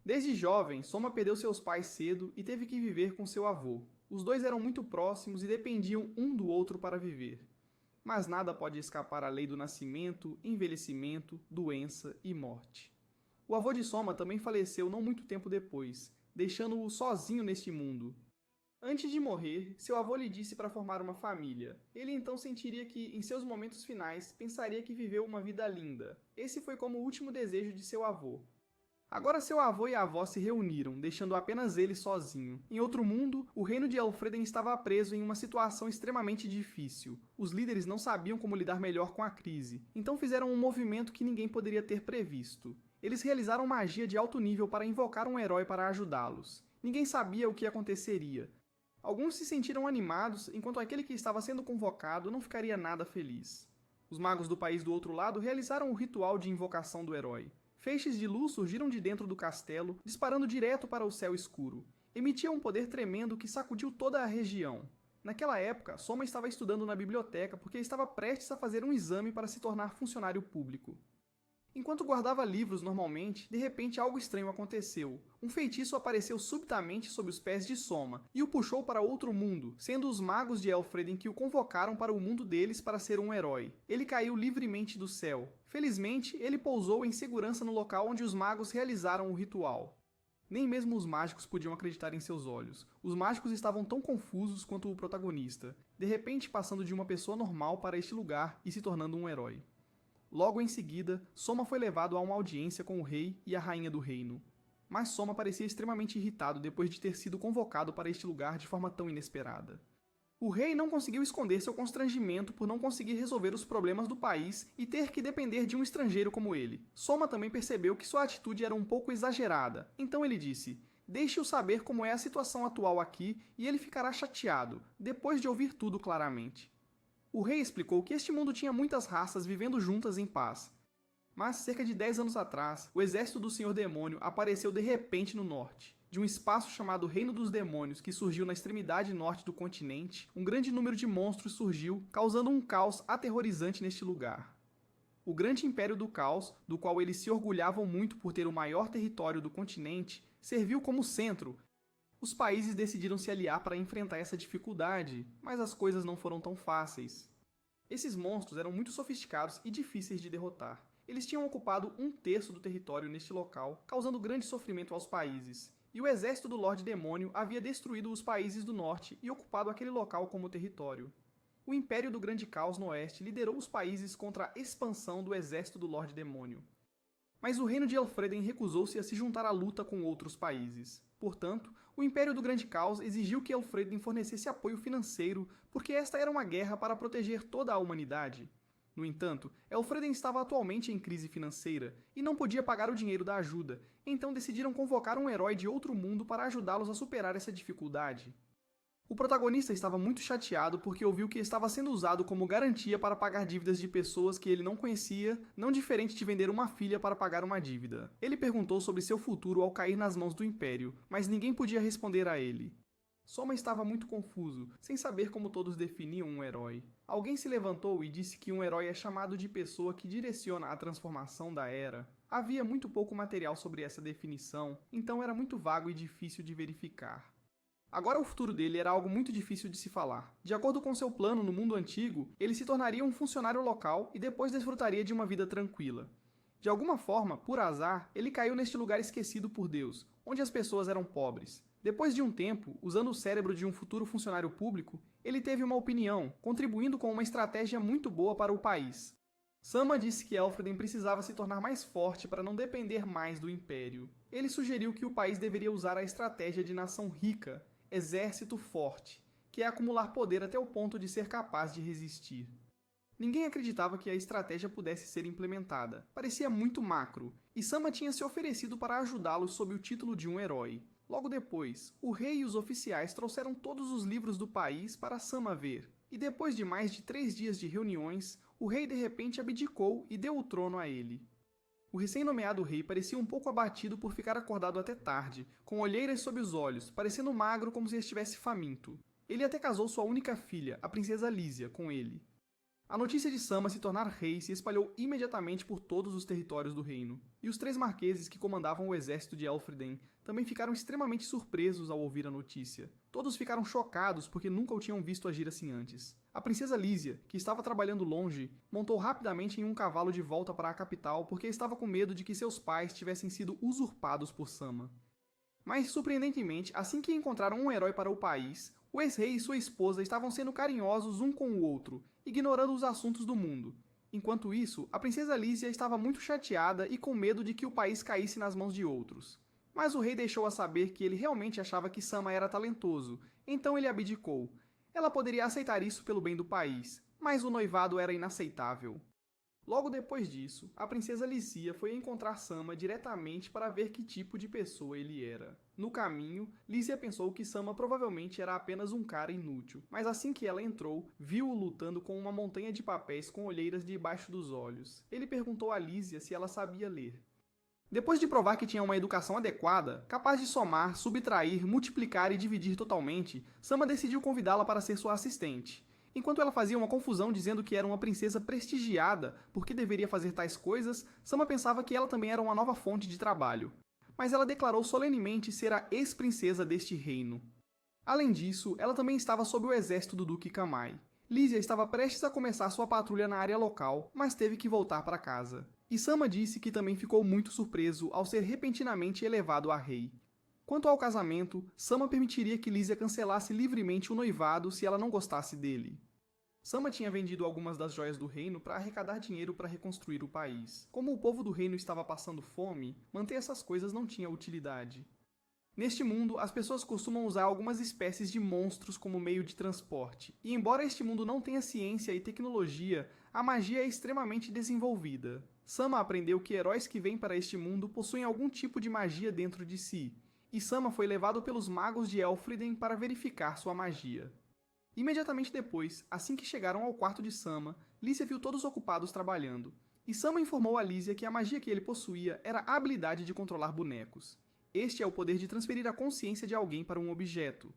Desde jovem, Soma perdeu seus pais cedo e teve que viver com seu avô. Os dois eram muito próximos e dependiam um do outro para viver. Mas nada pode escapar à lei do nascimento, envelhecimento, doença e morte. O avô de Soma também faleceu não muito tempo depois, deixando-o sozinho neste mundo. Antes de morrer, seu avô lhe disse para formar uma família. Ele então sentiria que, em seus momentos finais, pensaria que viveu uma vida linda. Esse foi como o último desejo de seu avô. Agora seu avô e a avó se reuniram, deixando apenas ele sozinho. Em outro mundo, o reino de Elfreden estava preso em uma situação extremamente difícil. Os líderes não sabiam como lidar melhor com a crise, então fizeram um movimento que ninguém poderia ter previsto. Eles realizaram magia de alto nível para invocar um herói para ajudá-los. Ninguém sabia o que aconteceria. Alguns se sentiram animados, enquanto aquele que estava sendo convocado não ficaria nada feliz. Os magos do país do outro lado realizaram o ritual de invocação do herói. Feixes de luz surgiram de dentro do castelo, disparando direto para o céu escuro. Emitiam um poder tremendo que sacudiu toda a região. Naquela época, Soma estava estudando na biblioteca porque estava prestes a fazer um exame para se tornar funcionário público. Enquanto guardava livros normalmente, de repente algo estranho aconteceu. Um feitiço apareceu subitamente sob os pés de Soma e o puxou para outro mundo, sendo os magos de Elfreden que o convocaram para o mundo deles para ser um herói. Ele caiu livremente do céu. Felizmente, ele pousou em segurança no local onde os magos realizaram o ritual. Nem mesmo os mágicos podiam acreditar em seus olhos. Os mágicos estavam tão confusos quanto o protagonista, de repente passando de uma pessoa normal para este lugar e se tornando um herói. Logo em seguida, Soma foi levado a uma audiência com o rei e a rainha do reino. Mas Soma parecia extremamente irritado depois de ter sido convocado para este lugar de forma tão inesperada. O rei não conseguiu esconder seu constrangimento por não conseguir resolver os problemas do país e ter que depender de um estrangeiro como ele. Soma também percebeu que sua atitude era um pouco exagerada, então ele disse: "Deixe-o saber como é a situação atual aqui e ele ficará chateado, depois de ouvir tudo claramente." O rei explicou que este mundo tinha muitas raças vivendo juntas em paz. Mas, cerca de 10 anos atrás, o exército do Senhor Demônio apareceu de repente no norte. De um espaço chamado Reino dos Demônios, que surgiu na extremidade norte do continente, um grande número de monstros surgiu, causando um caos aterrorizante neste lugar. O grande Império do Caos, do qual eles se orgulhavam muito por ter o maior território do continente, serviu como centro. Os países decidiram se aliar para enfrentar essa dificuldade, mas as coisas não foram tão fáceis. Esses monstros eram muito sofisticados e difíceis de derrotar. Eles tinham ocupado um terço do território neste local, causando grande sofrimento aos países. E o exército do Lorde Demônio havia destruído os países do norte e ocupado aquele local como território. O Império do Grande Caos no oeste liderou os países contra a expansão do exército do Lorde Demônio. Mas o reino de Elfreden recusou-se a se juntar à luta com outros países. Portanto, o Império do Grande Caos exigiu que Elfreden fornecesse apoio financeiro, porque esta era uma guerra para proteger toda a humanidade. No entanto, Elfreden estava atualmente em crise financeira e não podia pagar o dinheiro da ajuda, então decidiram convocar um herói de outro mundo para ajudá-los a superar essa dificuldade. O protagonista estava muito chateado porque ouviu que estava sendo usado como garantia para pagar dívidas de pessoas que ele não conhecia, não diferente de vender uma filha para pagar uma dívida. Ele perguntou sobre seu futuro ao cair nas mãos do Império, mas ninguém podia responder a ele. Soma estava muito confuso, sem saber como todos definiam um herói. Alguém se levantou e disse que um herói é chamado de pessoa que direciona a transformação da era. Havia muito pouco material sobre essa definição, então era muito vago e difícil de verificar. Agora o futuro dele era algo muito difícil de se falar. De acordo com seu plano no mundo antigo, ele se tornaria um funcionário local e depois desfrutaria de uma vida tranquila. De alguma forma, por azar, ele caiu neste lugar esquecido por Deus, onde as pessoas eram pobres. Depois de um tempo, usando o cérebro de um futuro funcionário público, ele teve uma opinião, contribuindo com uma estratégia muito boa para o país. Sama disse que Elfreden precisava se tornar mais forte para não depender mais do Império. Ele sugeriu que o país deveria usar a estratégia de nação rica, exército forte, que é acumular poder até o ponto de ser capaz de resistir. Ninguém acreditava que a estratégia pudesse ser implementada. Parecia muito macro, e Sama tinha se oferecido para ajudá-los sob o título de um herói. Logo depois, o rei e os oficiais trouxeram todos os livros do país para Sama ver, e depois de mais de 3 dias de reuniões, o rei de repente abdicou e deu o trono a ele. O recém-nomeado rei parecia um pouco abatido por ficar acordado até tarde, com olheiras sob os olhos, parecendo magro como se estivesse faminto. Ele até casou sua única filha, a princesa Lísia, com ele. A notícia de Sama se tornar rei se espalhou imediatamente por todos os territórios do reino, e os 3 marqueses que comandavam o exército de Elfriden também ficaram extremamente surpresos ao ouvir a notícia. Todos ficaram chocados porque nunca o tinham visto agir assim antes. A princesa Lísia, que estava trabalhando longe, montou rapidamente em um cavalo de volta para a capital porque estava com medo de que seus pais tivessem sido usurpados por Sama. Mas, surpreendentemente, assim que encontraram um herói para o país, o ex-rei e sua esposa estavam sendo carinhosos um com o outro, ignorando os assuntos do mundo. Enquanto isso, a princesa Lísia estava muito chateada e com medo de que o país caísse nas mãos de outros. Mas o rei deixou-a saber que ele realmente achava que Sama era talentoso, então ele abdicou. Ela poderia aceitar isso pelo bem do país, mas o noivado era inaceitável. Logo depois disso, a princesa Lícia foi encontrar Sama diretamente para ver que tipo de pessoa ele era. No caminho, Lícia pensou que Sama provavelmente era apenas um cara inútil, mas assim que ela entrou, viu-o lutando com uma montanha de papéis com olheiras debaixo dos olhos. Ele perguntou a Lícia se ela sabia ler. Depois de provar que tinha uma educação adequada, capaz de somar, subtrair, multiplicar e dividir totalmente, Sama decidiu convidá-la para ser sua assistente. Enquanto ela fazia uma confusão dizendo que era uma princesa prestigiada porque deveria fazer tais coisas, Sama pensava que ela também era uma nova fonte de trabalho. Mas ela declarou solenemente ser a ex-princesa deste reino. Além disso, ela também estava sob o exército do Duque Kamai. Lísia estava prestes a começar sua patrulha na área local, mas teve que voltar para casa. E Sama disse que também ficou muito surpreso ao ser repentinamente elevado a rei. Quanto ao casamento, Sama permitiria que Lísia cancelasse livremente o noivado se ela não gostasse dele. Sama tinha vendido algumas das joias do reino para arrecadar dinheiro para reconstruir o país. Como o povo do reino estava passando fome, manter essas coisas não tinha utilidade. Neste mundo, as pessoas costumam usar algumas espécies de monstros como meio de transporte, e embora este mundo não tenha ciência e tecnologia, a magia é extremamente desenvolvida. Sama aprendeu que heróis que vêm para este mundo possuem algum tipo de magia dentro de si, e Sama foi levado pelos magos de Elfriden para verificar sua magia. Imediatamente depois, assim que chegaram ao quarto de Sama, Lícia viu todos ocupados trabalhando, e Sama informou a Lísia que a magia que ele possuía era a habilidade de controlar bonecos. Este é o poder de transferir a consciência de alguém para um objeto.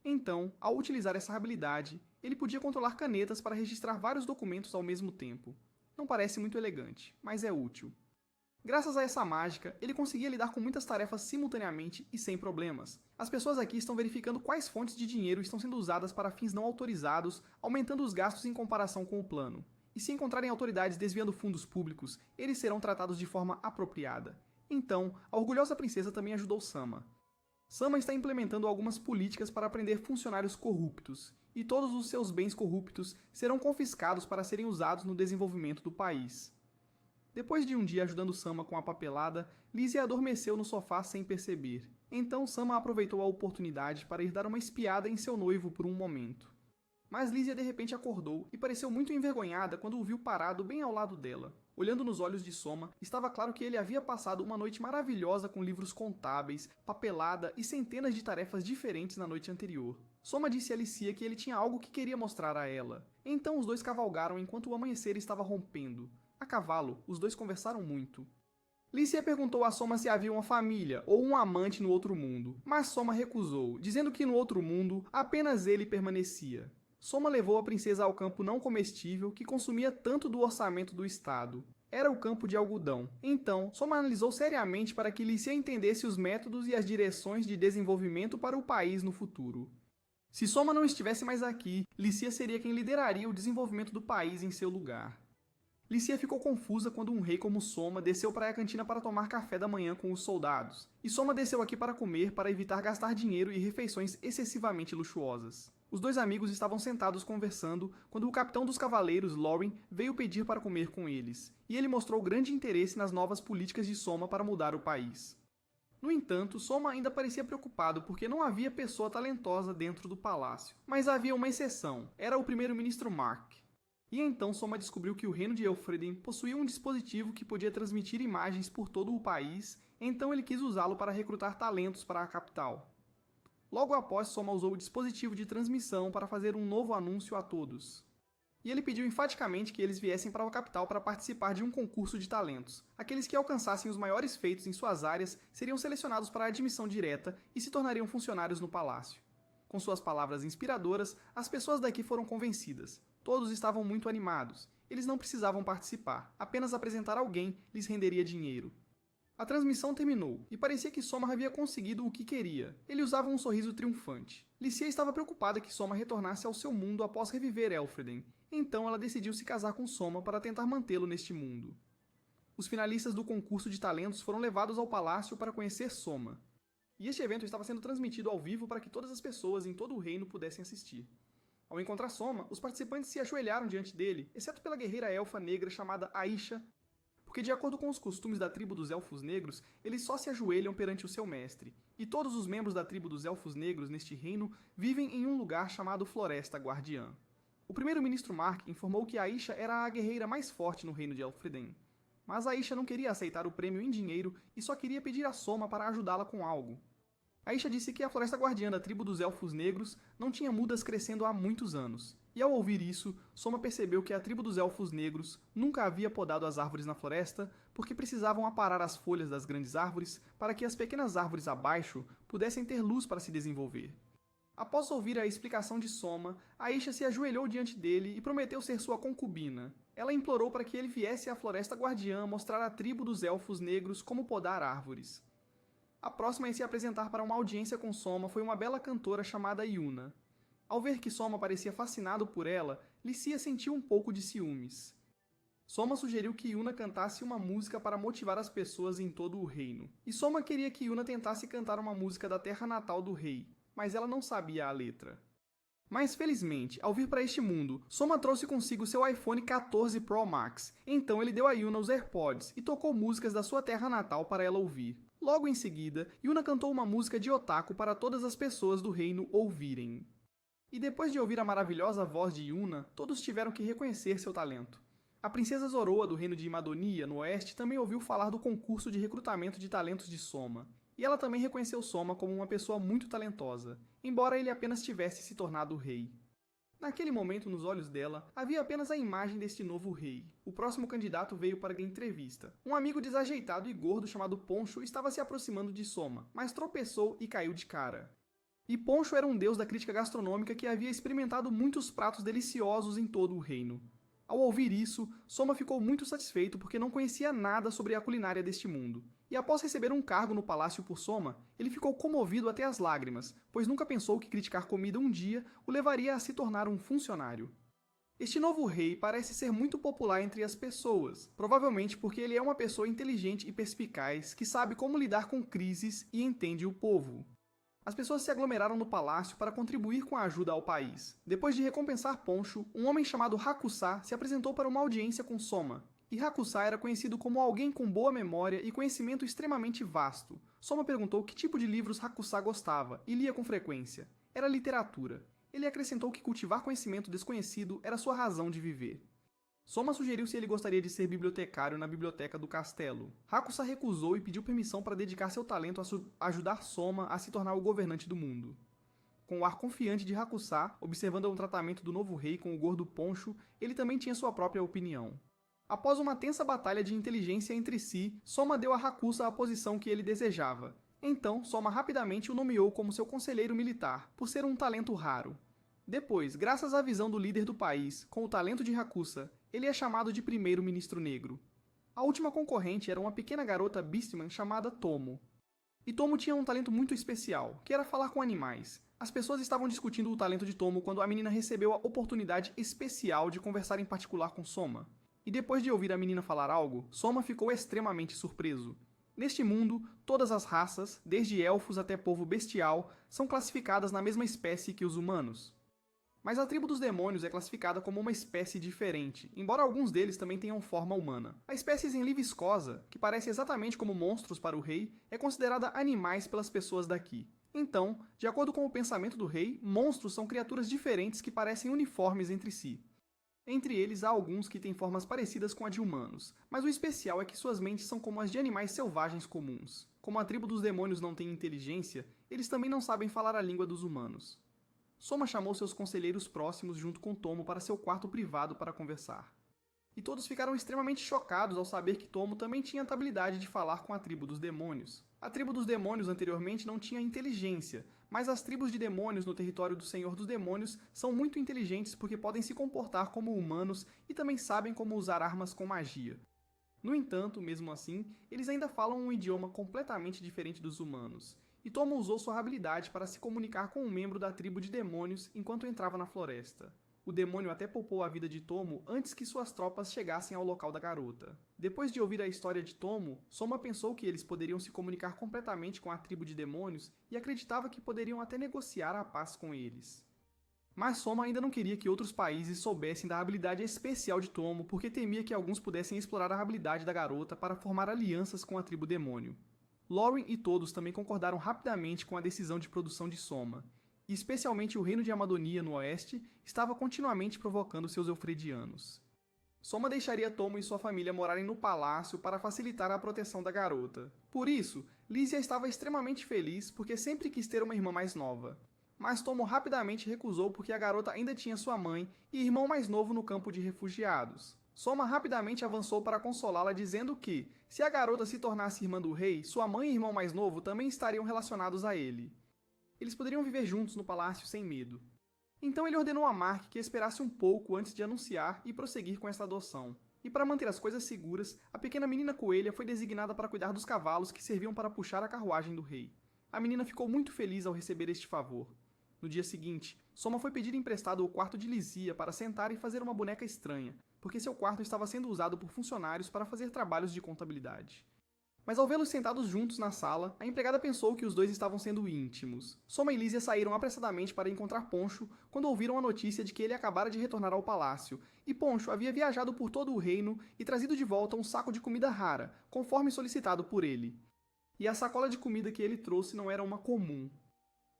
Então, ao utilizar essa habilidade, ele podia controlar canetas para registrar vários documentos ao mesmo tempo. Não parece muito elegante, mas é útil. Graças a essa mágica, ele conseguia lidar com muitas tarefas simultaneamente e sem problemas. As pessoas aqui estão verificando quais fontes de dinheiro estão sendo usadas para fins não autorizados, aumentando os gastos em comparação com o plano. E se encontrarem autoridades desviando fundos públicos, eles serão tratados de forma apropriada. Então, a orgulhosa princesa também ajudou Sama. Sama está implementando algumas políticas para prender funcionários corruptos, e todos os seus bens corruptos serão confiscados para serem usados no desenvolvimento do país. Depois de um dia ajudando Sama com a papelada, Lísia adormeceu no sofá sem perceber. Então Sama aproveitou a oportunidade para ir dar uma espiada em seu noivo por um momento. Mas Lísia de repente acordou e pareceu muito envergonhada quando o viu parado bem ao lado dela. Olhando nos olhos de Soma, estava claro que ele havia passado uma noite maravilhosa com livros contábeis, papelada e centenas de tarefas diferentes na noite anterior. Soma disse a Lícia que ele tinha algo que queria mostrar a ela. Então os dois cavalgaram enquanto o amanhecer estava rompendo. A cavalo, os dois conversaram muito. Lícia perguntou a Soma se havia uma família ou um amante no outro mundo, mas Soma recusou, dizendo que no outro mundo apenas ele permanecia. Soma levou a princesa ao campo não comestível que consumia tanto do orçamento do estado. Era o campo de algodão. Então, Soma analisou seriamente para que Lícia entendesse os métodos e as direções de desenvolvimento para o país no futuro. Se Soma não estivesse mais aqui, Lícia seria quem lideraria o desenvolvimento do país em seu lugar. Lícia ficou confusa quando um rei como Soma desceu para a cantina para tomar café da manhã com os soldados, e Soma desceu aqui para comer para evitar gastar dinheiro em refeições excessivamente luxuosas. Os dois amigos estavam sentados conversando quando o capitão dos cavaleiros, Lorin, veio pedir para comer com eles, e ele mostrou grande interesse nas novas políticas de Soma para mudar o país. No entanto, Soma ainda parecia preocupado porque não havia pessoa talentosa dentro do palácio. Mas havia uma exceção, era o primeiro-ministro Mark. E então Soma descobriu que o reino de Elfriden possuía um dispositivo que podia transmitir imagens por todo o país, então ele quis usá-lo para recrutar talentos para a capital. Logo após, Soma usou o dispositivo de transmissão para fazer um novo anúncio a todos. E ele pediu enfaticamente que eles viessem para a capital para participar de um concurso de talentos. Aqueles que alcançassem os maiores feitos em suas áreas seriam selecionados para a admissão direta e se tornariam funcionários no palácio. Com suas palavras inspiradoras, as pessoas daqui foram convencidas. Todos estavam muito animados. Eles não precisavam participar, apenas apresentar alguém lhes renderia dinheiro. A transmissão terminou, e parecia que Soma havia conseguido o que queria. Ele usava um sorriso triunfante. Licia estava preocupada que Soma retornasse ao seu mundo após reviver Elfreden, então ela decidiu se casar com Soma para tentar mantê-lo neste mundo. Os finalistas do concurso de talentos foram levados ao palácio para conhecer Soma. E este evento estava sendo transmitido ao vivo para que todas as pessoas em todo o reino pudessem assistir. Ao encontrar Soma, os participantes se ajoelharam diante dele, exceto pela guerreira elfa negra chamada Aisha, porque de acordo com os costumes da tribo dos Elfos Negros, eles só se ajoelham perante o seu mestre, e todos os membros da tribo dos Elfos Negros neste reino vivem em um lugar chamado Floresta Guardiã. O primeiro-ministro Mark informou que Aisha era a guerreira mais forte no reino de Elfreden. Mas Aisha não queria aceitar o prêmio em dinheiro e só queria pedir a Soma para ajudá-la com algo. Aisha disse que a Floresta Guardiã da tribo dos Elfos Negros não tinha mudas crescendo há muitos anos. E ao ouvir isso, Soma percebeu que a tribo dos Elfos Negros nunca havia podado as árvores na floresta porque precisavam aparar as folhas das grandes árvores para que as pequenas árvores abaixo pudessem ter luz para se desenvolver. Após ouvir a explicação de Soma, Aisha se ajoelhou diante dele e prometeu ser sua concubina. Ela implorou para que ele viesse à Floresta Guardiã mostrar à tribo dos Elfos Negros como podar árvores. A próxima em se apresentar para uma audiência com Soma foi uma bela cantora chamada Yuna. Ao ver que Soma parecia fascinado por ela, Licia sentiu um pouco de ciúmes. Soma sugeriu que Yuna cantasse uma música para motivar as pessoas em todo o reino. E Soma queria que Yuna tentasse cantar uma música da terra natal do rei, mas ela não sabia a letra. Mas felizmente, ao vir para este mundo, Soma trouxe consigo seu iPhone 14 Pro Max, então ele deu a Yuna os AirPods e tocou músicas da sua terra natal para ela ouvir. Logo em seguida, Yuna cantou uma música de otaku para todas as pessoas do reino ouvirem. E depois de ouvir a maravilhosa voz de Yuna, todos tiveram que reconhecer seu talento. A princesa Zoroa do reino de Madonia, no oeste, também ouviu falar do concurso de recrutamento de talentos de Soma. E ela também reconheceu Soma como uma pessoa muito talentosa, embora ele apenas tivesse se tornado rei. Naquele momento, nos olhos dela, havia apenas a imagem deste novo rei. O próximo candidato veio para a entrevista. Um amigo desajeitado e gordo chamado Poncho estava se aproximando de Soma, mas tropeçou e caiu de cara. E Poncho era um deus da crítica gastronômica que havia experimentado muitos pratos deliciosos em todo o reino. Ao ouvir isso, Soma ficou muito satisfeito porque não conhecia nada sobre a culinária deste mundo. E após receber um cargo no palácio por Soma, ele ficou comovido até as lágrimas, pois nunca pensou que criticar comida um dia o levaria a se tornar um funcionário. Este novo rei parece ser muito popular entre as pessoas, provavelmente porque ele é uma pessoa inteligente e perspicaz que sabe como lidar com crises e entende o povo. As pessoas se aglomeraram no palácio para contribuir com a ajuda ao país. Depois de recompensar Poncho, um homem chamado Hakusá se apresentou para uma audiência com Soma. E Hakusá era conhecido como alguém com boa memória e conhecimento extremamente vasto. Soma perguntou que tipo de livros Hakusá gostava e lia com frequência. Era literatura. Ele acrescentou que cultivar conhecimento desconhecido era sua razão de viver. Soma sugeriu se ele gostaria de ser bibliotecário na biblioteca do castelo. Hakusá recusou e pediu permissão para dedicar seu talento a ajudar Soma a se tornar o governante do mundo. Com o ar confiante de Hakusá, observando o tratamento do novo rei com o gordo Poncho, ele também tinha sua própria opinião. Após uma tensa batalha de inteligência entre si, Soma deu a Hakusá a posição que ele desejava. Então, Soma rapidamente o nomeou como seu conselheiro militar, por ser um talento raro. Depois, graças à visão do líder do país, com o talento de Hakusá, ele é chamado de primeiro-ministro negro. A última concorrente era uma pequena garota Beastman chamada Tomo. E Tomo tinha um talento muito especial, que era falar com animais. As pessoas estavam discutindo o talento de Tomo quando a menina recebeu a oportunidade especial de conversar em particular com Soma. E depois de ouvir a menina falar algo, Soma ficou extremamente surpreso. Neste mundo, todas as raças, desde elfos até povo bestial, são classificadas na mesma espécie que os humanos. Mas a tribo dos demônios é classificada como uma espécie diferente, embora alguns deles também tenham forma humana. A espécie Zenli viscosa, que parece exatamente como monstros para o rei, é considerada animais pelas pessoas daqui. Então, de acordo com o pensamento do rei, monstros são criaturas diferentes que parecem uniformes entre si. Entre eles há alguns que têm formas parecidas com a de humanos, mas o especial é que suas mentes são como as de animais selvagens comuns. Como a tribo dos demônios não tem inteligência, eles também não sabem falar a língua dos humanos. Soma chamou seus conselheiros próximos junto com Tomo para seu quarto privado para conversar. E todos ficaram extremamente chocados ao saber que Tomo também tinha a habilidade de falar com a tribo dos demônios. A tribo dos demônios anteriormente não tinha inteligência, mas as tribos de demônios no território do Senhor dos Demônios são muito inteligentes porque podem se comportar como humanos e também sabem como usar armas com magia. No entanto, mesmo assim, eles ainda falam um idioma completamente diferente dos humanos, e Tomo usou sua habilidade para se comunicar com um membro da tribo de demônios enquanto entrava na floresta. O demônio até poupou a vida de Tomo antes que suas tropas chegassem ao local da garota. Depois de ouvir a história de Tomo, Soma pensou que eles poderiam se comunicar completamente com a tribo de demônios e acreditava que poderiam até negociar a paz com eles. Mas Soma ainda não queria que outros países soubessem da habilidade especial de Tomo porque temia que alguns pudessem explorar a habilidade da garota para formar alianças com a tribo demônio. Lauren e todos também concordaram rapidamente com a decisão de produção de Soma, e especialmente o reino de Amadonia no oeste estava continuamente provocando seus eufredianos. Soma deixaria Tomo e sua família morarem no palácio para facilitar a proteção da garota. Por isso, Lísia estava extremamente feliz porque sempre quis ter uma irmã mais nova. Mas Tomo rapidamente recusou porque a garota ainda tinha sua mãe e irmão mais novo no campo de refugiados. Soma rapidamente avançou para consolá-la dizendo que, se a garota se tornasse irmã do rei, sua mãe e irmão mais novo também estariam relacionados a ele. Eles poderiam viver juntos no palácio sem medo. Então ele ordenou a Mark que esperasse um pouco antes de anunciar e prosseguir com essa adoção. E para manter as coisas seguras, a pequena menina coelha foi designada para cuidar dos cavalos que serviam para puxar a carruagem do rei. A menina ficou muito feliz ao receber este favor. No dia seguinte, Soma foi pedir emprestado o quarto de Lísia para sentar e fazer uma boneca estranha, porque seu quarto estava sendo usado por funcionários para fazer trabalhos de contabilidade. Mas ao vê-los sentados juntos na sala, a empregada pensou que os dois estavam sendo íntimos. Soma e Lísia saíram apressadamente para encontrar Poncho quando ouviram a notícia de que ele acabara de retornar ao palácio, e Poncho havia viajado por todo o reino e trazido de volta um saco de comida rara, conforme solicitado por ele. E a sacola de comida que ele trouxe não era uma comum.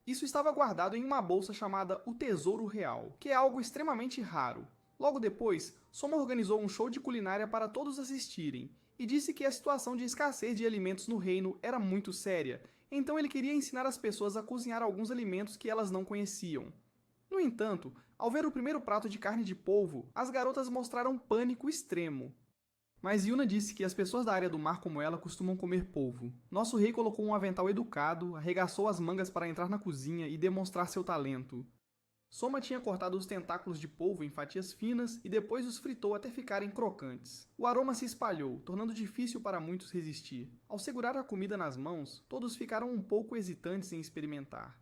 Isso estava guardado em uma bolsa chamada o Tesouro Real, que é algo extremamente raro. Logo depois, Soma organizou um show de culinária para todos assistirem, e disse que a situação de escassez de alimentos no reino era muito séria, então ele queria ensinar as pessoas a cozinhar alguns alimentos que elas não conheciam. No entanto, ao ver o primeiro prato de carne de polvo, as garotas mostraram pânico extremo. Mas Yuna disse que as pessoas da área do mar como ela costumam comer polvo. Nosso rei colocou um avental educado, arregaçou as mangas para entrar na cozinha e demonstrar seu talento. Soma tinha cortado os tentáculos de polvo em fatias finas e depois os fritou até ficarem crocantes. O aroma se espalhou, tornando difícil para muitos resistir. Ao segurar a comida nas mãos, todos ficaram um pouco hesitantes em experimentar.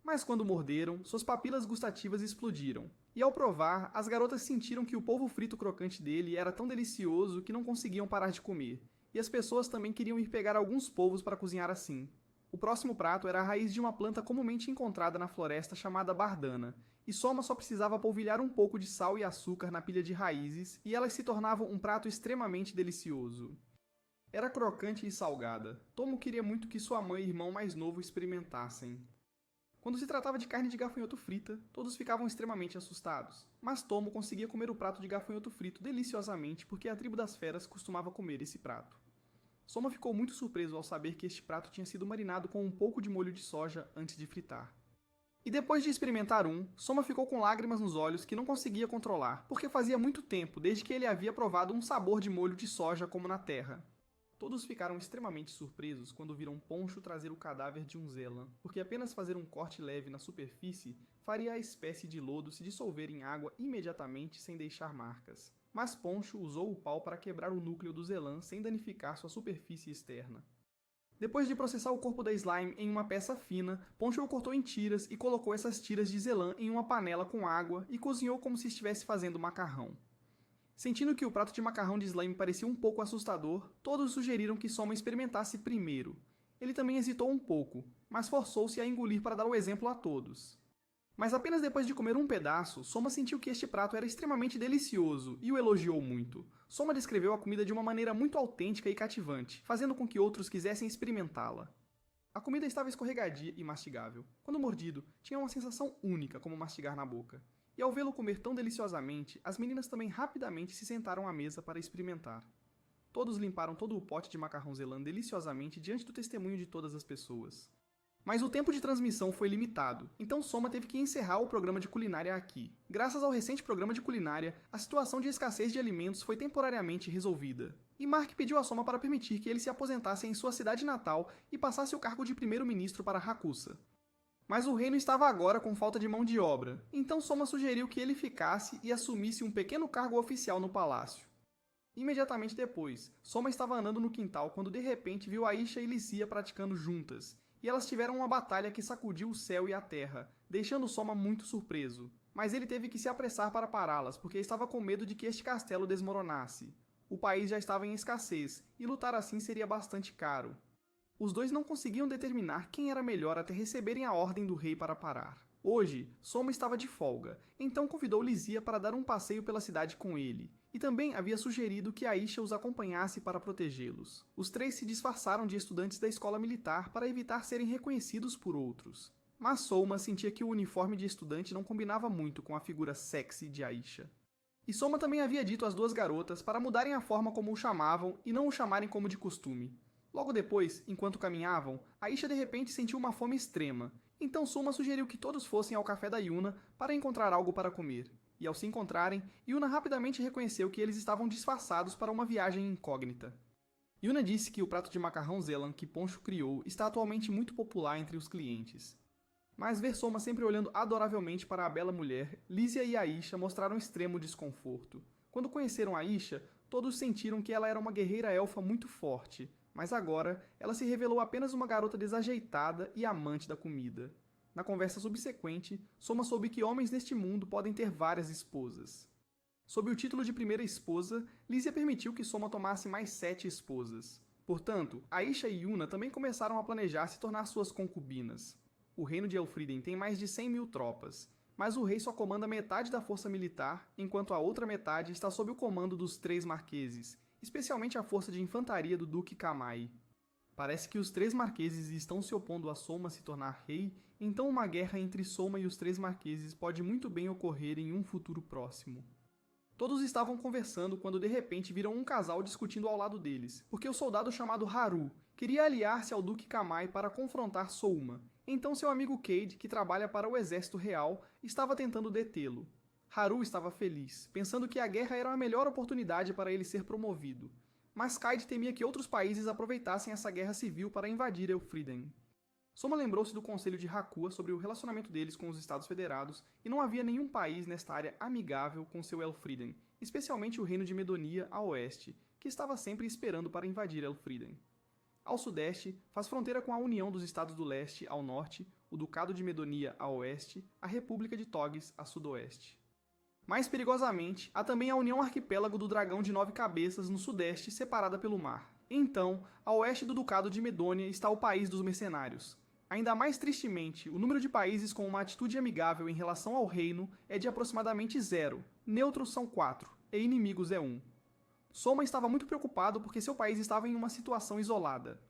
Mas quando morderam, suas papilas gustativas explodiram. E ao provar, as garotas sentiram que o polvo frito crocante dele era tão delicioso que não conseguiam parar de comer. E as pessoas também queriam ir pegar alguns polvos para cozinhar assim. O próximo prato era a raiz de uma planta comumente encontrada na floresta chamada bardana, e Soma só precisava polvilhar um pouco de sal e açúcar na pilha de raízes, e elas se tornavam um prato extremamente delicioso. Era crocante e salgada. Tomo queria muito que sua mãe e irmão mais novo experimentassem. Quando se tratava de carne de gafanhoto frita, todos ficavam extremamente assustados, mas Tomo conseguia comer o prato de gafanhoto frito deliciosamente porque a tribo das feras costumava comer esse prato. Soma ficou muito surpreso ao saber que este prato tinha sido marinado com um pouco de molho de soja antes de fritar. E depois de experimentar Soma ficou com lágrimas nos olhos que não conseguia controlar, porque fazia muito tempo desde que ele havia provado um sabor de molho de soja como na terra. Todos ficaram extremamente surpresos quando viram Poncho trazer o cadáver de um Zelan, porque apenas fazer um corte leve na superfície faria a espécie de lodo se dissolver em água imediatamente sem deixar marcas. Mas Poncho usou o pau para quebrar o núcleo do Zelan sem danificar sua superfície externa. Depois de processar o corpo da slime em uma peça fina, Poncho o cortou em tiras e colocou essas tiras de Zelan em uma panela com água e cozinhou como se estivesse fazendo macarrão. Sentindo que o prato de macarrão de slime parecia um pouco assustador, todos sugeriram que Soma experimentasse primeiro. Ele também hesitou um pouco, mas forçou-se a engolir para dar o exemplo a todos. Mas apenas depois de comer um pedaço, Soma sentiu que este prato era extremamente delicioso e o elogiou muito. Soma descreveu a comida de uma maneira muito autêntica e cativante, fazendo com que outros quisessem experimentá-la. A comida estava escorregadia e mastigável. Quando mordido, tinha uma sensação única como mastigar na boca. E ao vê-lo comer tão deliciosamente, as meninas também rapidamente se sentaram à mesa para experimentar. Todos limparam todo o pote de macarrão Zelan deliciosamente diante do testemunho de todas as pessoas. Mas o tempo de transmissão foi limitado, então Soma teve que encerrar o programa de culinária aqui. Graças ao recente programa de culinária, a situação de escassez de alimentos foi temporariamente resolvida. E Mark pediu a Soma para permitir que ele se aposentasse em sua cidade natal e passasse o cargo de primeiro-ministro para Rakusa. Mas o reino estava agora com falta de mão de obra, então Soma sugeriu que ele ficasse e assumisse um pequeno cargo oficial no palácio. Imediatamente depois, Soma estava andando no quintal quando de repente viu Aisha e Lícia praticando juntas, e elas tiveram uma batalha que sacudiu o céu e a terra, deixando Soma muito surpreso. Mas ele teve que se apressar para pará-las, porque estava com medo de que este castelo desmoronasse. O país já estava em escassez, e lutar assim seria bastante caro. Os dois não conseguiam determinar quem era melhor até receberem a ordem do rei para parar. Hoje, Soma estava de folga, então convidou Lícia para dar um passeio pela cidade com ele, e também havia sugerido que Aisha os acompanhasse para protegê-los. Os três se disfarçaram de estudantes da escola militar para evitar serem reconhecidos por outros. Mas Soma sentia que o uniforme de estudante não combinava muito com a figura sexy de Aisha. E Soma também havia dito às duas garotas para mudarem a forma como o chamavam e não o chamarem como de costume. Logo depois, enquanto caminhavam, Aisha de repente sentiu uma fome extrema. Então Soma sugeriu que todos fossem ao café da Yuna para encontrar algo para comer. E ao se encontrarem, Yuna rapidamente reconheceu que eles estavam disfarçados para uma viagem incógnita. Yuna disse que o prato de macarrão Zelan que Poncho criou está atualmente muito popular entre os clientes. Mas ver Soma sempre olhando adoravelmente para a bela mulher, Lícia e Aisha mostraram extremo desconforto. Quando conheceram Aisha, todos sentiram que ela era uma guerreira elfa muito forte, mas agora ela se revelou apenas uma garota desajeitada e amante da comida. Na conversa subsequente, Soma soube que homens neste mundo podem ter várias esposas. Sob o título de primeira esposa, Lícia permitiu que Soma tomasse mais 7 esposas. Portanto, Aisha e Yuna também começaram a planejar se tornar suas concubinas. O reino de Elfriden tem mais de 100 mil tropas, mas o rei só comanda metade da força militar, enquanto a outra metade está sob o comando dos 3 marqueses, especialmente a força de infantaria do Duque Kamai. Parece que os 3 marqueses estão se opondo a Soma se tornar rei, então uma guerra entre Soma e os 3 marqueses pode muito bem ocorrer em um futuro próximo. Todos estavam conversando quando de repente viram um casal discutindo ao lado deles, porque o soldado chamado Haru queria aliar-se ao Duque Kamai para confrontar Souma. Então seu amigo Cade, que trabalha para o exército real, estava tentando detê-lo. Haru estava feliz, pensando que a guerra era a melhor oportunidade para ele ser promovido. Mas Cade temia que outros países aproveitassem essa guerra civil para invadir Elfriden. Soma lembrou-se do conselho de Hakua sobre o relacionamento deles com os Estados Federados e não havia nenhum país nesta área amigável com seu Elfriden, especialmente o reino de Medonia a oeste, que estava sempre esperando para invadir Elfriden. Ao sudeste, faz fronteira com a União dos Estados do Leste ao norte, o Ducado de Medonia a oeste, a República de Togges a sudoeste. Mais perigosamente, há também a União Arquipélago do Dragão de 9 Cabeças no sudeste, separada pelo mar. Então, a oeste do Ducado de Medônia está o país dos mercenários. Ainda mais tristemente, o número de países com uma atitude amigável em relação ao reino é de aproximadamente 0, neutros são 4, e inimigos é 1. Soma estava muito preocupado porque seu país estava em uma situação isolada.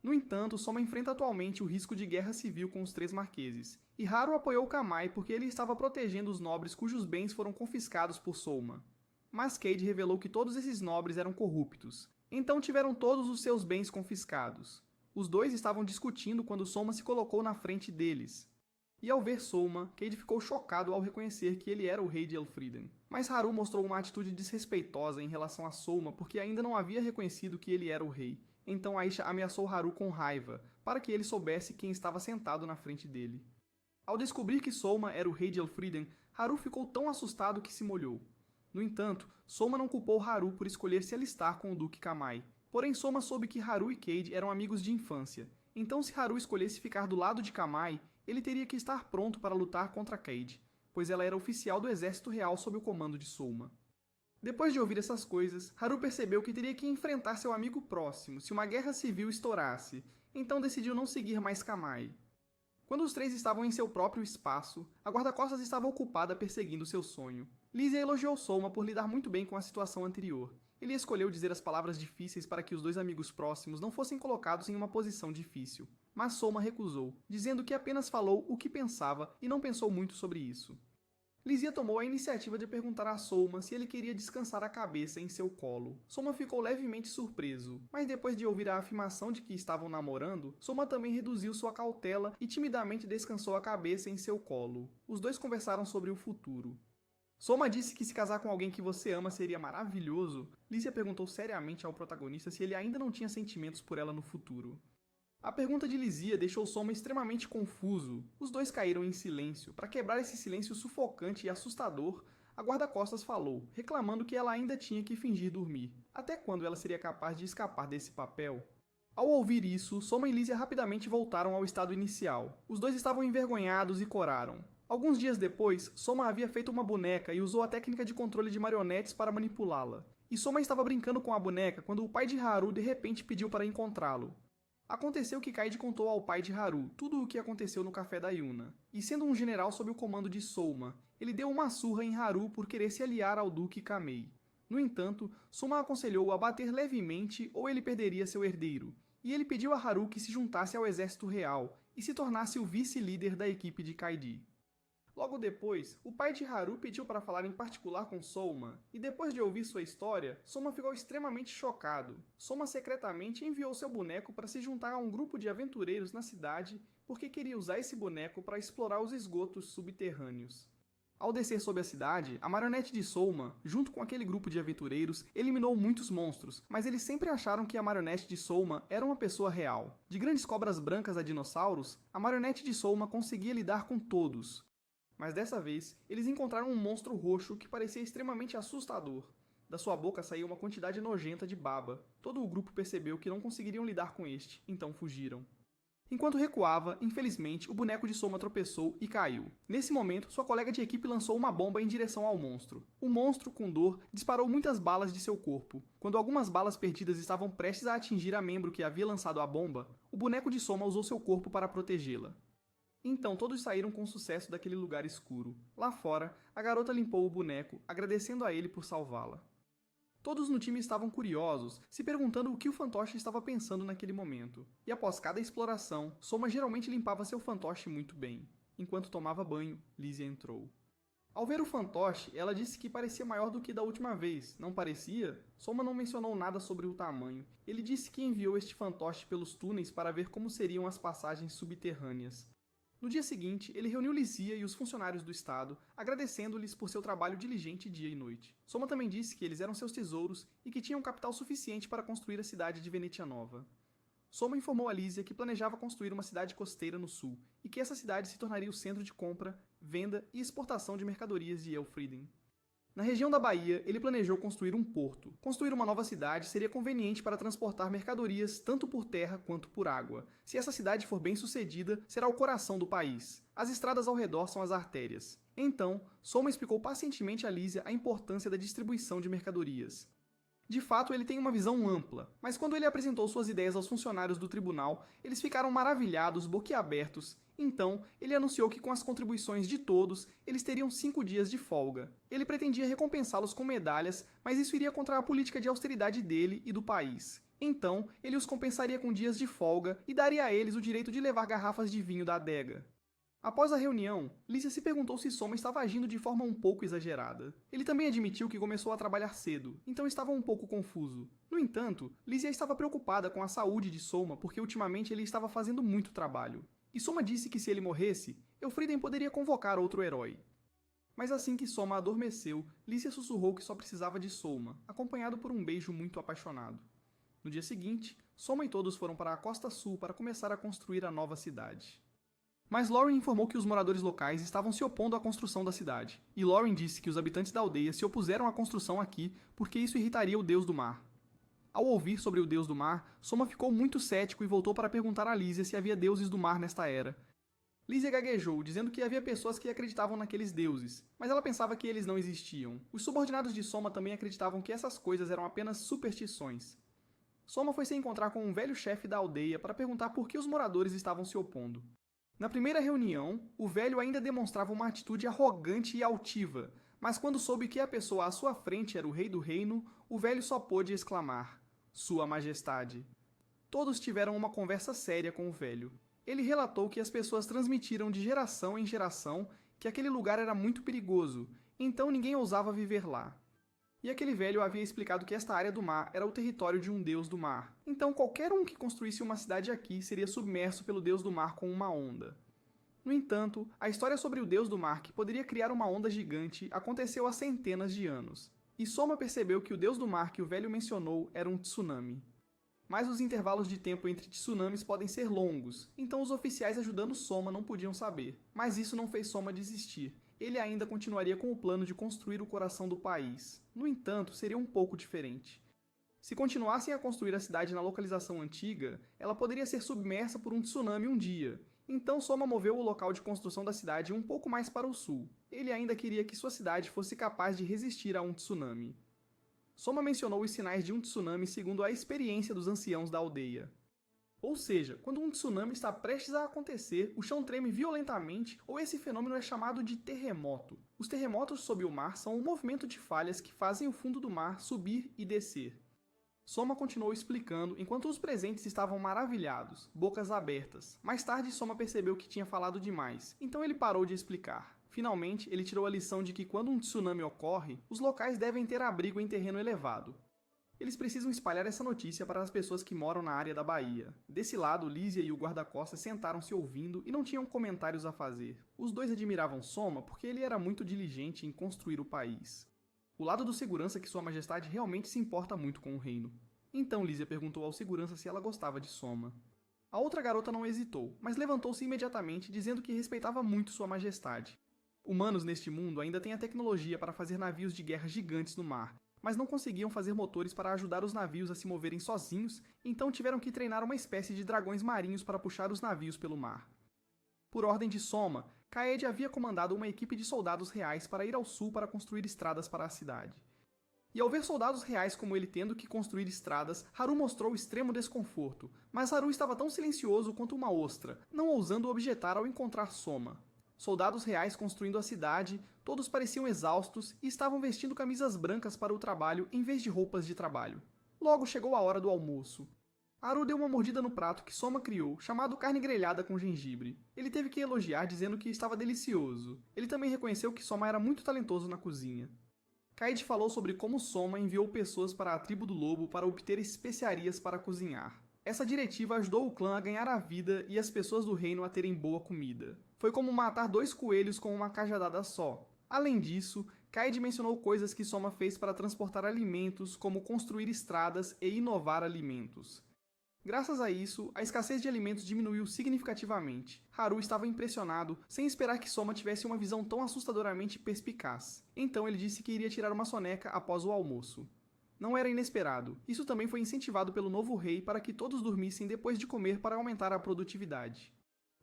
No entanto, Soma enfrenta atualmente o risco de guerra civil com os 3 marqueses, e Haru apoiou Kamai porque ele estava protegendo os nobres cujos bens foram confiscados por Soma. Mas Cade revelou que todos esses nobres eram corruptos, então tiveram todos os seus bens confiscados. Os dois estavam discutindo quando Soma se colocou na frente deles. E ao ver Soma, Cade ficou chocado ao reconhecer que ele era o rei de Elfriden. Mas Haru mostrou uma atitude desrespeitosa em relação a Soma porque ainda não havia reconhecido que ele era o rei. Então Aisha ameaçou Haru com raiva, para que ele soubesse quem estava sentado na frente dele. Ao descobrir que Soma era o rei de Elfriden, Haru ficou tão assustado que se molhou. No entanto, Soma não culpou Haru por escolher se alistar com o Duque Kamai. Porém, Soma soube que Haru e Cade eram amigos de infância. Então, se Haru escolhesse ficar do lado de Kamai, ele teria que estar pronto para lutar contra Cade, pois ela era oficial do exército real sob o comando de Soma. Depois de ouvir essas coisas, Haru percebeu que teria que enfrentar seu amigo próximo se uma guerra civil estourasse, então decidiu não seguir mais Kamai. Quando os 3 estavam em seu próprio espaço, a guarda-costas estava ocupada perseguindo seu sonho. Lícia elogiou Soma por lidar muito bem com a situação anterior. Ele escolheu dizer as palavras difíceis para que os 2 amigos próximos não fossem colocados em uma posição difícil. Mas Soma recusou, dizendo que apenas falou o que pensava e não pensou muito sobre isso. Lísia tomou a iniciativa de perguntar a Soma se ele queria descansar a cabeça em seu colo. Soma ficou levemente surpreso, mas depois de ouvir a afirmação de que estavam namorando, Soma também reduziu sua cautela e timidamente descansou a cabeça em seu colo. Os dois conversaram sobre o futuro. Soma disse que se casar com alguém que você ama seria maravilhoso. Lísia perguntou seriamente ao protagonista se ele ainda não tinha sentimentos por ela no futuro. A pergunta de Lísia deixou Soma extremamente confuso. Os dois caíram em silêncio. Para quebrar esse silêncio sufocante e assustador, a guarda-costas falou, reclamando que ela ainda tinha que fingir dormir. Até quando ela seria capaz de escapar desse papel? Ao ouvir isso, Soma e Lísia rapidamente voltaram ao estado inicial. Os dois estavam envergonhados e coraram. Alguns dias depois, Soma havia feito uma boneca e usou a técnica de controle de marionetes para manipulá-la. E Soma estava brincando com a boneca quando o pai de Haru de repente pediu para encontrá-lo. Aconteceu que Kaede contou ao pai de Haru tudo o que aconteceu no café da Yuna. E sendo um general sob o comando de Soma, ele deu uma surra em Haru por querer se aliar ao Duque Kamei. No entanto, Soma aconselhou-o a bater levemente ou ele perderia seu herdeiro. E ele pediu a Haru que se juntasse ao exército real e se tornasse o vice-líder da equipe de Kaede. Logo depois, o pai de Haru pediu para falar em particular com Soma, e depois de ouvir sua história, Soma ficou extremamente chocado. Soma secretamente enviou seu boneco para se juntar a um grupo de aventureiros na cidade porque queria usar esse boneco para explorar os esgotos subterrâneos. Ao descer sobre a cidade, a marionete de Soma, junto com aquele grupo de aventureiros, eliminou muitos monstros, mas eles sempre acharam que a marionete de Soma era uma pessoa real. De grandes cobras brancas a dinossauros, a marionete de Soma conseguia lidar com todos. Mas dessa vez, eles encontraram um monstro roxo que parecia extremamente assustador. Da sua boca saía uma quantidade nojenta de baba. Todo o grupo percebeu que não conseguiriam lidar com este, então fugiram. Enquanto recuava, infelizmente, o boneco de Soma tropeçou e caiu. Nesse momento, sua colega de equipe lançou uma bomba em direção ao monstro. O monstro, com dor, disparou muitas balas de seu corpo. Quando algumas balas perdidas estavam prestes a atingir a membro que havia lançado a bomba, o boneco de Soma usou seu corpo para protegê-la. Então todos saíram com sucesso daquele lugar escuro. Lá fora, a garota limpou o boneco, agradecendo a ele por salvá-la. Todos no time estavam curiosos, se perguntando o que o fantoche estava pensando naquele momento. E após cada exploração, Soma geralmente limpava seu fantoche muito bem. Enquanto tomava banho, Lísia entrou. Ao ver o fantoche, ela disse que parecia maior do que da última vez. Não parecia? Soma não mencionou nada sobre o tamanho. Ele disse que enviou este fantoche pelos túneis para ver como seriam as passagens subterrâneas. No dia seguinte, ele reuniu Lísia e os funcionários do estado, agradecendo-lhes por seu trabalho diligente dia e noite. Soma também disse que eles eram seus tesouros e que tinham capital suficiente para construir a cidade de Venetia Nova. Soma informou a Lísia que planejava construir uma cidade costeira no sul, e que essa cidade se tornaria o centro de compra, venda e exportação de mercadorias de Elfriden. Na região da Bahia, ele planejou construir um porto. Construir uma nova cidade seria conveniente para transportar mercadorias tanto por terra quanto por água. Se essa cidade for bem sucedida, será o coração do país. As estradas ao redor são as artérias. Então, Soma explicou pacientemente a Lísia a importância da distribuição de mercadorias. De fato, ele tem uma visão ampla, mas quando ele apresentou suas ideias aos funcionários do tribunal, eles ficaram maravilhados, boquiabertos. Então, ele anunciou que com as contribuições de todos, eles teriam 5 dias de folga. Ele pretendia recompensá-los com medalhas, mas isso iria contra a política de austeridade dele e do país. Então, ele os compensaria com dias de folga e daria a eles o direito de levar garrafas de vinho da adega. Após a reunião, Lísia se perguntou se Soma estava agindo de forma um pouco exagerada. Ele também admitiu que começou a trabalhar cedo, então estava um pouco confuso. No entanto, Lísia estava preocupada com a saúde de Soma porque ultimamente ele estava fazendo muito trabalho. E Soma disse que se ele morresse, Elfriden poderia convocar outro herói. Mas assim que Soma adormeceu, Lísia sussurrou que só precisava de Soma, acompanhado por um beijo muito apaixonado. No dia seguinte, Soma e todos foram para a costa sul para começar a construir a nova cidade. Mas Lauren informou que os moradores locais estavam se opondo à construção da cidade, e Lauren disse que os habitantes da aldeia se opuseram à construção aqui porque isso irritaria o deus do mar. Ao ouvir sobre o deus do mar, Soma ficou muito cético e voltou para perguntar a Lísia se havia deuses do mar nesta era. Lísia gaguejou, dizendo que havia pessoas que acreditavam naqueles deuses, mas ela pensava que eles não existiam. Os subordinados de Soma também acreditavam que essas coisas eram apenas superstições. Soma foi se encontrar com um velho chefe da aldeia para perguntar por que os moradores estavam se opondo. Na primeira reunião, o velho ainda demonstrava uma atitude arrogante e altiva, mas quando soube que a pessoa à sua frente era o rei do reino, o velho só pôde exclamar: Sua Majestade. Todos tiveram uma conversa séria com o velho. Ele relatou que as pessoas transmitiram de geração em geração que aquele lugar era muito perigoso, então ninguém ousava viver lá. E aquele velho havia explicado que esta área do mar era o território de um deus do mar, então qualquer um que construísse uma cidade aqui seria submerso pelo deus do mar com uma onda. No entanto, a história sobre o deus do mar que poderia criar uma onda gigante aconteceu há centenas de anos, e Soma percebeu que o deus do mar que o velho mencionou era um tsunami. Mas os intervalos de tempo entre tsunamis podem ser longos, então os oficiais ajudando Soma não podiam saber. Mas isso não fez Soma desistir. Ele ainda continuaria com o plano de construir o coração do país. No entanto, seria um pouco diferente. Se continuassem a construir a cidade na localização antiga, ela poderia ser submersa por um tsunami um dia. Então Soma moveu o local de construção da cidade um pouco mais para o sul. Ele ainda queria que sua cidade fosse capaz de resistir a um tsunami. Soma mencionou os sinais de um tsunami segundo a experiência dos anciãos da aldeia. Ou seja, quando um tsunami está prestes a acontecer, o chão treme violentamente ou esse fenômeno é chamado de terremoto. Os terremotos sob o mar são um movimento de falhas que fazem o fundo do mar subir e descer. Soma continuou explicando enquanto os presentes estavam maravilhados, bocas abertas. Mais tarde, Soma percebeu que tinha falado demais, então ele parou de explicar. Finalmente, ele tirou a lição de que quando um tsunami ocorre, os locais devem ter abrigo em terreno elevado. Eles precisam espalhar essa notícia para as pessoas que moram na área da baía. Desse lado, Lísia e o guarda-costas sentaram-se ouvindo e não tinham comentários a fazer. Os dois admiravam Soma porque ele era muito diligente em construir o país. O lado do segurança que Sua Majestade realmente se importa muito com o reino. Então Lísia perguntou ao segurança se ela gostava de Soma. A outra garota não hesitou, mas levantou-se imediatamente dizendo que respeitava muito Sua Majestade. Humanos neste mundo ainda têm a tecnologia para fazer navios de guerra gigantes no mar, mas não conseguiam fazer motores para ajudar os navios a se moverem sozinhos, então tiveram que treinar uma espécie de dragões marinhos para puxar os navios pelo mar. Por ordem de Soma, Kaede havia comandado uma equipe de soldados reais para ir ao sul para construir estradas para a cidade. E ao ver soldados reais como ele tendo que construir estradas, Haru mostrou extremo desconforto, mas Haru estava tão silencioso quanto uma ostra, não ousando objetar ao encontrar Soma. Soldados reais construindo a cidade, todos pareciam exaustos e estavam vestindo camisas brancas para o trabalho em vez de roupas de trabalho. Logo chegou a hora do almoço. Haru deu uma mordida no prato que Soma criou, chamado carne grelhada com gengibre. Ele teve que elogiar dizendo que estava delicioso. Ele também reconheceu que Soma era muito talentoso na cozinha. Kaede falou sobre como Soma enviou pessoas para a tribo do lobo para obter especiarias para cozinhar. Essa diretiva ajudou o clã a ganhar a vida e as pessoas do reino a terem boa comida. Foi como matar 2 coelhos com uma cajadada só. Além disso, Kaede mencionou coisas que Soma fez para transportar alimentos, como construir estradas e inovar alimentos. Graças a isso, a escassez de alimentos diminuiu significativamente. Haru estava impressionado, sem esperar que Soma tivesse uma visão tão assustadoramente perspicaz. Então ele disse que iria tirar uma soneca após o almoço. Não era inesperado. Isso também foi incentivado pelo novo rei para que todos dormissem depois de comer para aumentar a produtividade.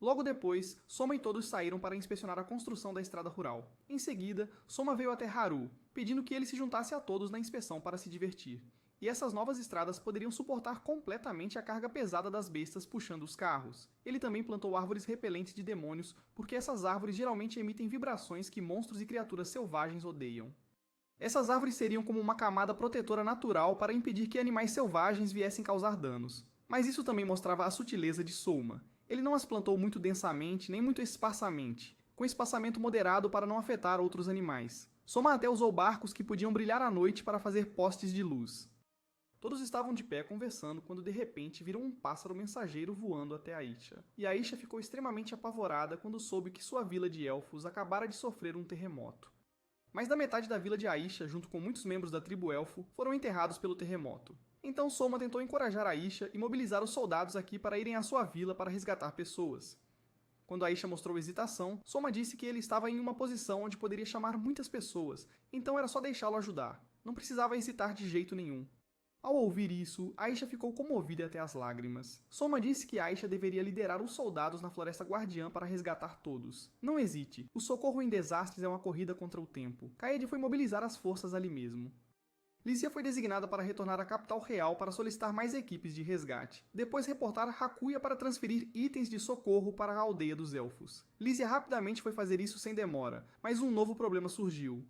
Logo depois, Soma e todos saíram para inspecionar a construção da estrada rural. Em seguida, Soma veio até Haru, pedindo que ele se juntasse a todos na inspeção para se divertir. E essas novas estradas poderiam suportar completamente a carga pesada das bestas puxando os carros. Ele também plantou árvores repelentes de demônios, porque essas árvores geralmente emitem vibrações que monstros e criaturas selvagens odeiam. Essas árvores seriam como uma camada protetora natural para impedir que animais selvagens viessem causar danos. Mas isso também mostrava a sutileza de Soma. Ele não as plantou muito densamente, nem muito esparsamente, com espaçamento moderado para não afetar outros animais. Soma até usou barcos que podiam brilhar à noite para fazer postes de luz. Todos estavam de pé conversando quando de repente viram um pássaro mensageiro voando até Aisha. E Aisha ficou extremamente apavorada quando soube que sua vila de elfos acabara de sofrer um terremoto. Mais da metade da vila de Aisha, junto com muitos membros da tribo elfo, foram enterrados pelo terremoto. Então Soma tentou encorajar Aisha e mobilizar os soldados aqui para irem à sua vila para resgatar pessoas. Quando Aisha mostrou hesitação, Soma disse que ele estava em uma posição onde poderia chamar muitas pessoas, então era só deixá-lo ajudar. Não precisava hesitar de jeito nenhum. Ao ouvir isso, Aisha ficou comovida até as lágrimas. Soma disse que Aisha deveria liderar os soldados na Floresta Guardiã para resgatar todos. Não hesite, o socorro em desastres é uma corrida contra o tempo. Kaede foi mobilizar as forças ali mesmo. Lísia foi designada para retornar à capital real para solicitar mais equipes de resgate. Depois reportar Hakuya para transferir itens de socorro para a aldeia dos elfos. Lísia rapidamente foi fazer isso sem demora, mas um novo problema surgiu.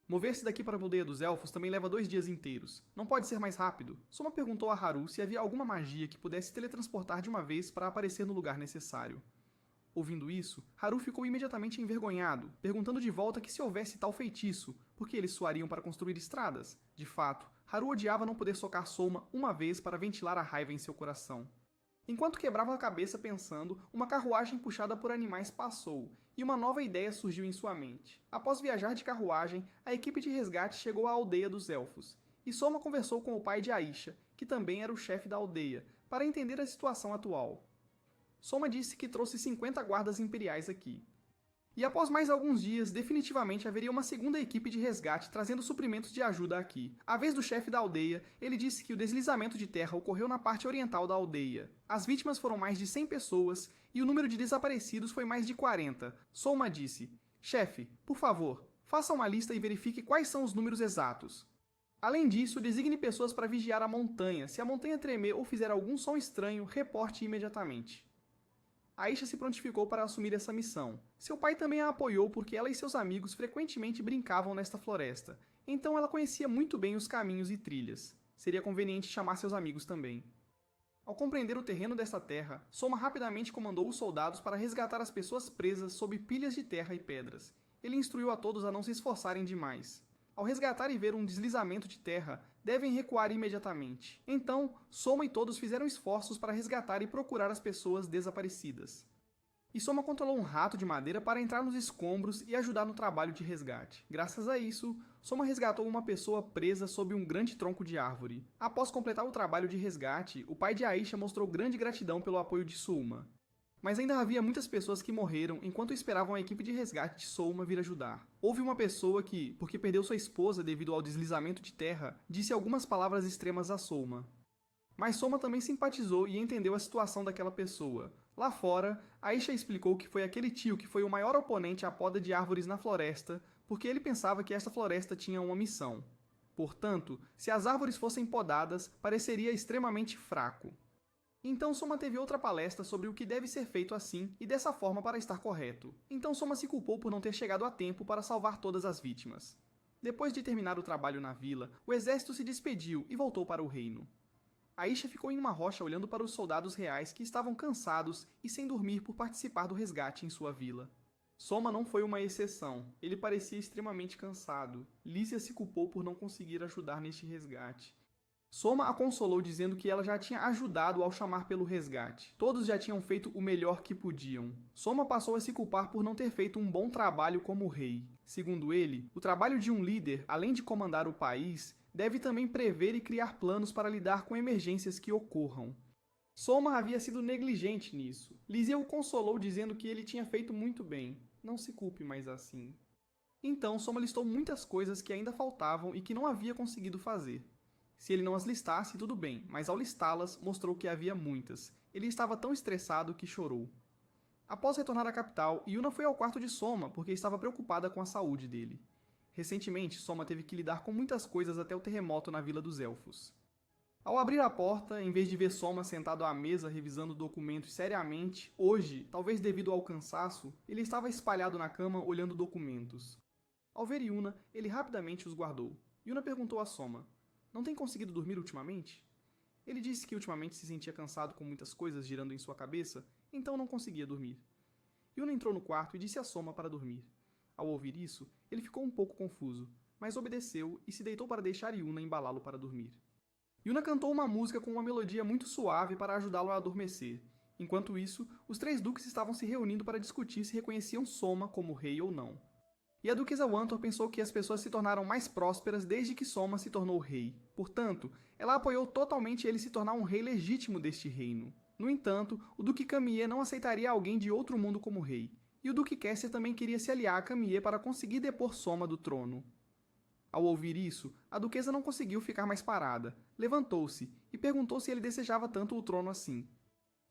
Mover-se daqui para a aldeia dos elfos também leva 2 dias inteiros. Não pode ser mais rápido? Soma perguntou a Haru se havia alguma magia que pudesse teletransportar de uma vez para aparecer no lugar necessário. Ouvindo isso, Haru ficou imediatamente envergonhado, perguntando de volta que se houvesse tal feitiço, porque eles soariam para construir estradas. De fato, Haru odiava não poder socar Soma uma vez para ventilar a raiva em seu coração. Enquanto quebrava a cabeça pensando, uma carruagem puxada por animais passou, e uma nova ideia surgiu em sua mente. Após viajar de carruagem, a equipe de resgate chegou à aldeia dos elfos, e Soma conversou com o pai de Aisha, que também era o chefe da aldeia, para entender a situação atual. Soma disse que trouxe 50 guardas imperiais aqui. E após mais alguns dias, definitivamente haveria uma segunda equipe de resgate trazendo suprimentos de ajuda aqui. À vez do chefe da aldeia, ele disse que o deslizamento de terra ocorreu na parte oriental da aldeia. As vítimas foram mais de 100 pessoas e o número de desaparecidos foi mais de 40. Soma disse: "Chefe, por favor, faça uma lista e verifique quais são os números exatos. Além disso, designe pessoas para vigiar a montanha. Se a montanha tremer ou fizer algum som estranho, reporte imediatamente." Aisha se prontificou para assumir essa missão. Seu pai também a apoiou porque ela e seus amigos frequentemente brincavam nesta floresta, então ela conhecia muito bem os caminhos e trilhas. Seria conveniente chamar seus amigos também. Ao compreender o terreno desta terra, Soma rapidamente comandou os soldados para resgatar as pessoas presas sob pilhas de terra e pedras. Ele instruiu a todos a não se esforçarem demais. Ao resgatar e ver um deslizamento de terra, devem recuar imediatamente. Então, Soma e todos fizeram esforços para resgatar e procurar as pessoas desaparecidas. E Soma controlou um rato de madeira para entrar nos escombros e ajudar no trabalho de resgate. Graças a isso, Soma resgatou uma pessoa presa sob um grande tronco de árvore. Após completar o trabalho de resgate, o pai de Aisha mostrou grande gratidão pelo apoio de Soma. Mas ainda havia muitas pessoas que morreram enquanto esperavam a equipe de resgate de Soma vir ajudar. Houve uma pessoa que, porque perdeu sua esposa devido ao deslizamento de terra, disse algumas palavras extremas a Soma. Mas Soma também simpatizou e entendeu a situação daquela pessoa. Lá fora, Aisha explicou que foi aquele tio que foi o maior oponente à poda de árvores na floresta, porque ele pensava que esta floresta tinha uma missão. Portanto, se as árvores fossem podadas, pareceria extremamente fraco. Então Soma teve outra palestra sobre o que deve ser feito assim e dessa forma para estar correto. Então Soma se culpou por não ter chegado a tempo para salvar todas as vítimas. Depois de terminar o trabalho na vila, o exército se despediu e voltou para o reino. Aisha ficou em uma rocha olhando para os soldados reais que estavam cansados e sem dormir por participar do resgate em sua vila. Soma não foi uma exceção. Ele parecia extremamente cansado. Lísia se culpou por não conseguir ajudar neste resgate. Soma a consolou dizendo que ela já tinha ajudado ao chamar pelo resgate. Todos já tinham feito o melhor que podiam. Soma passou a se culpar por não ter feito um bom trabalho como rei. Segundo ele, o trabalho de um líder, além de comandar o país, deve também prever e criar planos para lidar com emergências que ocorram. Soma havia sido negligente nisso. Lísia o consolou dizendo que ele tinha feito muito bem. Não se culpe mais assim. Então Soma listou muitas coisas que ainda faltavam e que não havia conseguido fazer. Se ele não as listasse, tudo bem, mas ao listá-las, mostrou que havia muitas. Ele estava tão estressado que chorou. Após retornar à capital, Yuna foi ao quarto de Soma porque estava preocupada com a saúde dele. Recentemente, Soma teve que lidar com muitas coisas até o terremoto na Vila dos Elfos. Ao abrir a porta, em vez de ver Soma sentado à mesa revisando documentos seriamente, hoje, talvez devido ao cansaço, ele estava espalhado na cama olhando documentos. Ao ver Yuna, ele rapidamente os guardou. Yuna perguntou a Soma: "Não tem conseguido dormir ultimamente?" Ele disse que ultimamente se sentia cansado com muitas coisas girando em sua cabeça, então não conseguia dormir. Yuna entrou no quarto e disse a Soma para dormir. Ao ouvir isso, ele ficou um pouco confuso, mas obedeceu e se deitou para deixar Yuna embalá-lo para dormir. Yuna cantou uma música com uma melodia muito suave para ajudá-lo a adormecer. Enquanto isso, os três duques estavam se reunindo para discutir se reconheciam Soma como rei ou não. E a duquesa Wantor pensou que as pessoas se tornaram mais prósperas desde que Soma se tornou rei. Portanto, ela apoiou totalmente ele se tornar um rei legítimo deste reino. No entanto, o duque Camier não aceitaria alguém de outro mundo como rei. E o duque Cassier também queria se aliar a Camier para conseguir depor Soma do trono. Ao ouvir isso, a duquesa não conseguiu ficar mais parada. Levantou-se e perguntou se ele desejava tanto o trono assim.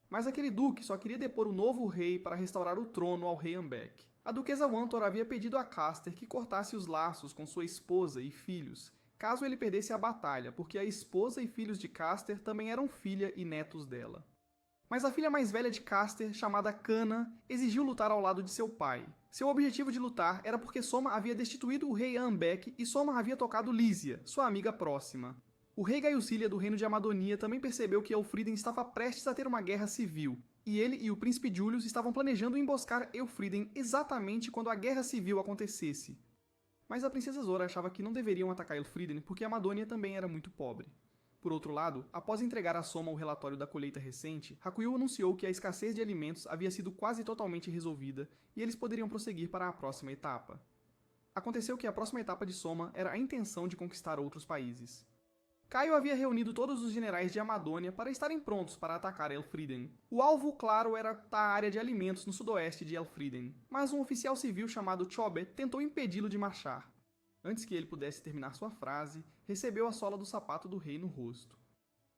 Mas aquele duque só queria depor o novo rei para restaurar o trono ao rei Ambec. A duquesa Wantor havia pedido a Caster que cortasse os laços com sua esposa e filhos, caso ele perdesse a batalha, porque a esposa e filhos de Caster também eram filha e netos dela. Mas a filha mais velha de Caster, chamada Cana, exigiu lutar ao lado de seu pai. Seu objetivo de lutar era porque Soma havia destituído o rei Ambec e Soma havia tocado Lísia, sua amiga próxima. O rei Gaiusilia do reino de Amadonia também percebeu que Elfriden estava prestes a ter uma guerra civil, e ele e o príncipe Julius estavam planejando emboscar Elfriden exatamente quando a guerra civil acontecesse. Mas a princesa Zora achava que não deveriam atacar Elfriden porque a Madônia também era muito pobre. Por outro lado, após entregar a Soma o relatório da colheita recente, Hakuyu anunciou que a escassez de alimentos havia sido quase totalmente resolvida e eles poderiam prosseguir para a próxima etapa. Aconteceu que a próxima etapa de Soma era a intenção de conquistar outros países. Caio havia reunido todos os generais de Amadônia para estarem prontos para atacar Elfriden. O alvo, claro, era a área de alimentos no sudoeste de Elfriden, mas um oficial civil chamado Chobe tentou impedi-lo de marchar. Antes que ele pudesse terminar sua frase, recebeu a sola do sapato do rei no rosto.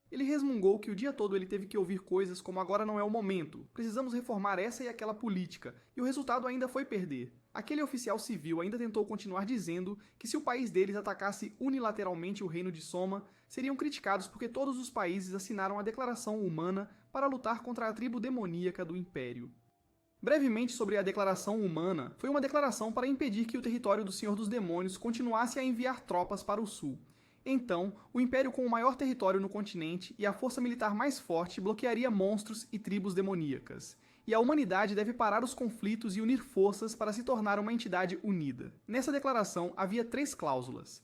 Ele resmungou que o dia todo ele teve que ouvir coisas como agora não é o momento, precisamos reformar essa e aquela política, e o resultado ainda foi perder. Aquele oficial civil ainda tentou continuar dizendo que se o país deles atacasse unilateralmente o reino de Soma, seriam criticados porque todos os países assinaram a Declaração Humana para lutar contra a tribo demoníaca do Império. Brevemente sobre a Declaração Humana, foi uma declaração para impedir que o território do Senhor dos Demônios continuasse a enviar tropas para o sul. Então, o Império com o maior território no continente e a força militar mais forte bloquearia monstros e tribos demoníacas. E a humanidade deve parar os conflitos e unir forças para se tornar uma entidade unida. Nessa declaração havia 3 cláusulas.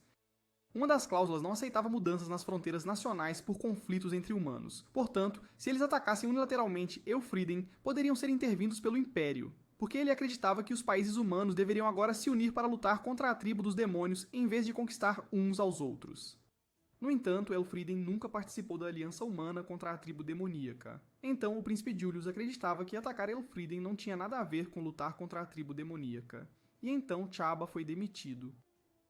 Uma das cláusulas não aceitava mudanças nas fronteiras nacionais por conflitos entre humanos. Portanto, se eles atacassem unilateralmente Elfriden, poderiam ser intervindos pelo Império, porque ele acreditava que os países humanos deveriam agora se unir para lutar contra a tribo dos demônios em vez de conquistar uns aos outros. No entanto, Elfriden nunca participou da aliança humana contra a tribo demoníaca. Então, o príncipe Julius acreditava que atacar Elfriden não tinha nada a ver com lutar contra a tribo demoníaca. E então Chaba foi demitido.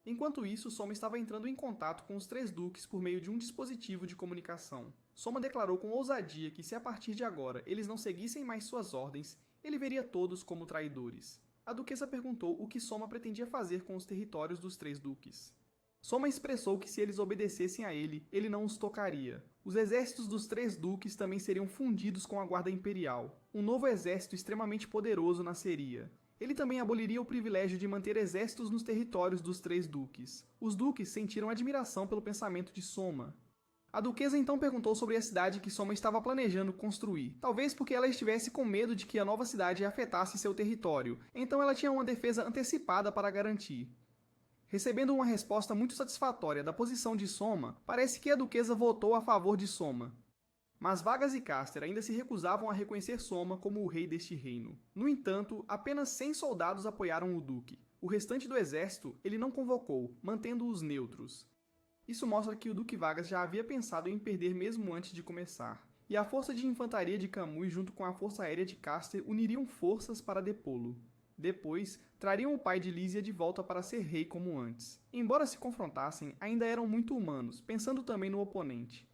Enquanto isso, Soma estava entrando em contato com os 3 duques por meio de um dispositivo de comunicação. Soma declarou com ousadia que se a partir de agora eles não seguissem mais suas ordens, ele veria todos como traidores. A duquesa perguntou o que Soma pretendia fazer com os territórios dos 3 duques. Soma expressou que se eles obedecessem a ele, ele não os tocaria. Os exércitos dos 3 duques também seriam fundidos com a guarda imperial. Um novo exército extremamente poderoso nasceria. Ele também aboliria o privilégio de manter exércitos nos territórios dos 3 duques. Os duques sentiram admiração pelo pensamento de Soma. A duquesa então perguntou sobre a cidade que Soma estava planejando construir, talvez porque ela estivesse com medo de que a nova cidade afetasse seu território, então ela tinha uma defesa antecipada para garantir. Recebendo uma resposta muito satisfatória da posição de Soma, parece que a duquesa votou a favor de Soma. Mas Vargas e Caster ainda se recusavam a reconhecer Soma como o rei deste reino. No entanto, apenas 100 soldados apoiaram o duque. O restante do exército ele não convocou, mantendo-os neutros. Isso mostra que o duque Vargas já havia pensado em perder mesmo antes de começar. E a força de infantaria de Kamui junto com a força aérea de Caster uniriam forças para depô-lo. Depois, trariam o pai de Lísia de volta para ser rei como antes. Embora se confrontassem, ainda eram muito humanos, pensando também no oponente.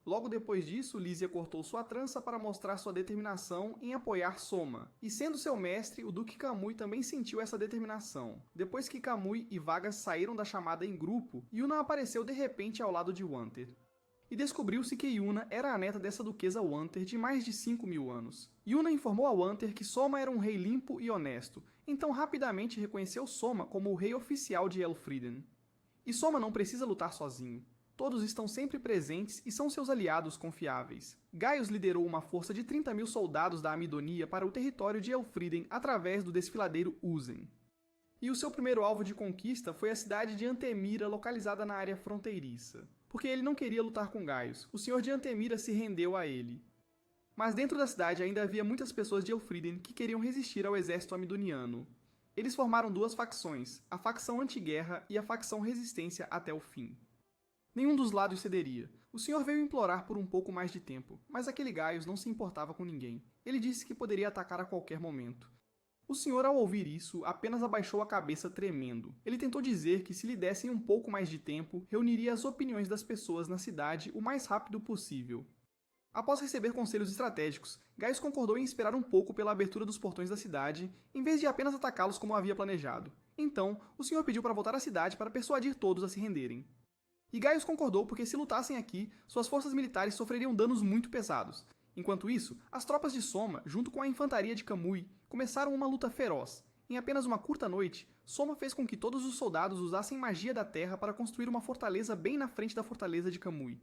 Logo depois disso, Lísia cortou sua trança para mostrar sua determinação em apoiar Soma. E sendo seu mestre, o Duque Kamui também sentiu essa determinação. Depois que Kamui e Vargas saíram da chamada em grupo, Yuna apareceu de repente ao lado de Wanter. E descobriu-se que Yuna era a neta dessa duquesa Wanter de mais de 5.000 anos. Yuna informou a Wanter que Soma era um rei limpo e honesto, então rapidamente reconheceu Soma como o rei oficial de Elfriden. E Soma não precisa lutar sozinho. Todos estão sempre presentes e são seus aliados confiáveis. Gaius liderou uma força de 30.000 soldados da Amidonia para o território de Elfriden através do desfiladeiro Uzen. E o seu primeiro alvo de conquista foi a cidade de Antemira, localizada na área fronteiriça. Porque ele não queria lutar com Gaius, o senhor de Antemira se rendeu a ele. Mas dentro da cidade ainda havia muitas pessoas de Elfriden que queriam resistir ao exército amidoniano. Eles formaram 2 facções, a facção anti-guerra e a facção resistência até o fim. Nenhum dos lados cederia. O senhor veio implorar por um pouco mais de tempo, mas aquele Gaius não se importava com ninguém. Ele disse que poderia atacar a qualquer momento. O senhor, ao ouvir isso, apenas abaixou a cabeça tremendo. Ele tentou dizer que se lhe dessem um pouco mais de tempo, reuniria as opiniões das pessoas na cidade o mais rápido possível. Após receber conselhos estratégicos, Gaius concordou em esperar um pouco pela abertura dos portões da cidade, em vez de apenas atacá-los como havia planejado. Então, o senhor pediu para voltar à cidade para persuadir todos a se renderem. E Gaius concordou porque se lutassem aqui, suas forças militares sofreriam danos muito pesados. Enquanto isso, as tropas de Soma, junto com a infantaria de Kamui, começaram uma luta feroz. Em apenas uma curta noite, Soma fez com que todos os soldados usassem magia da terra para construir uma fortaleza bem na frente da fortaleza de Kamui.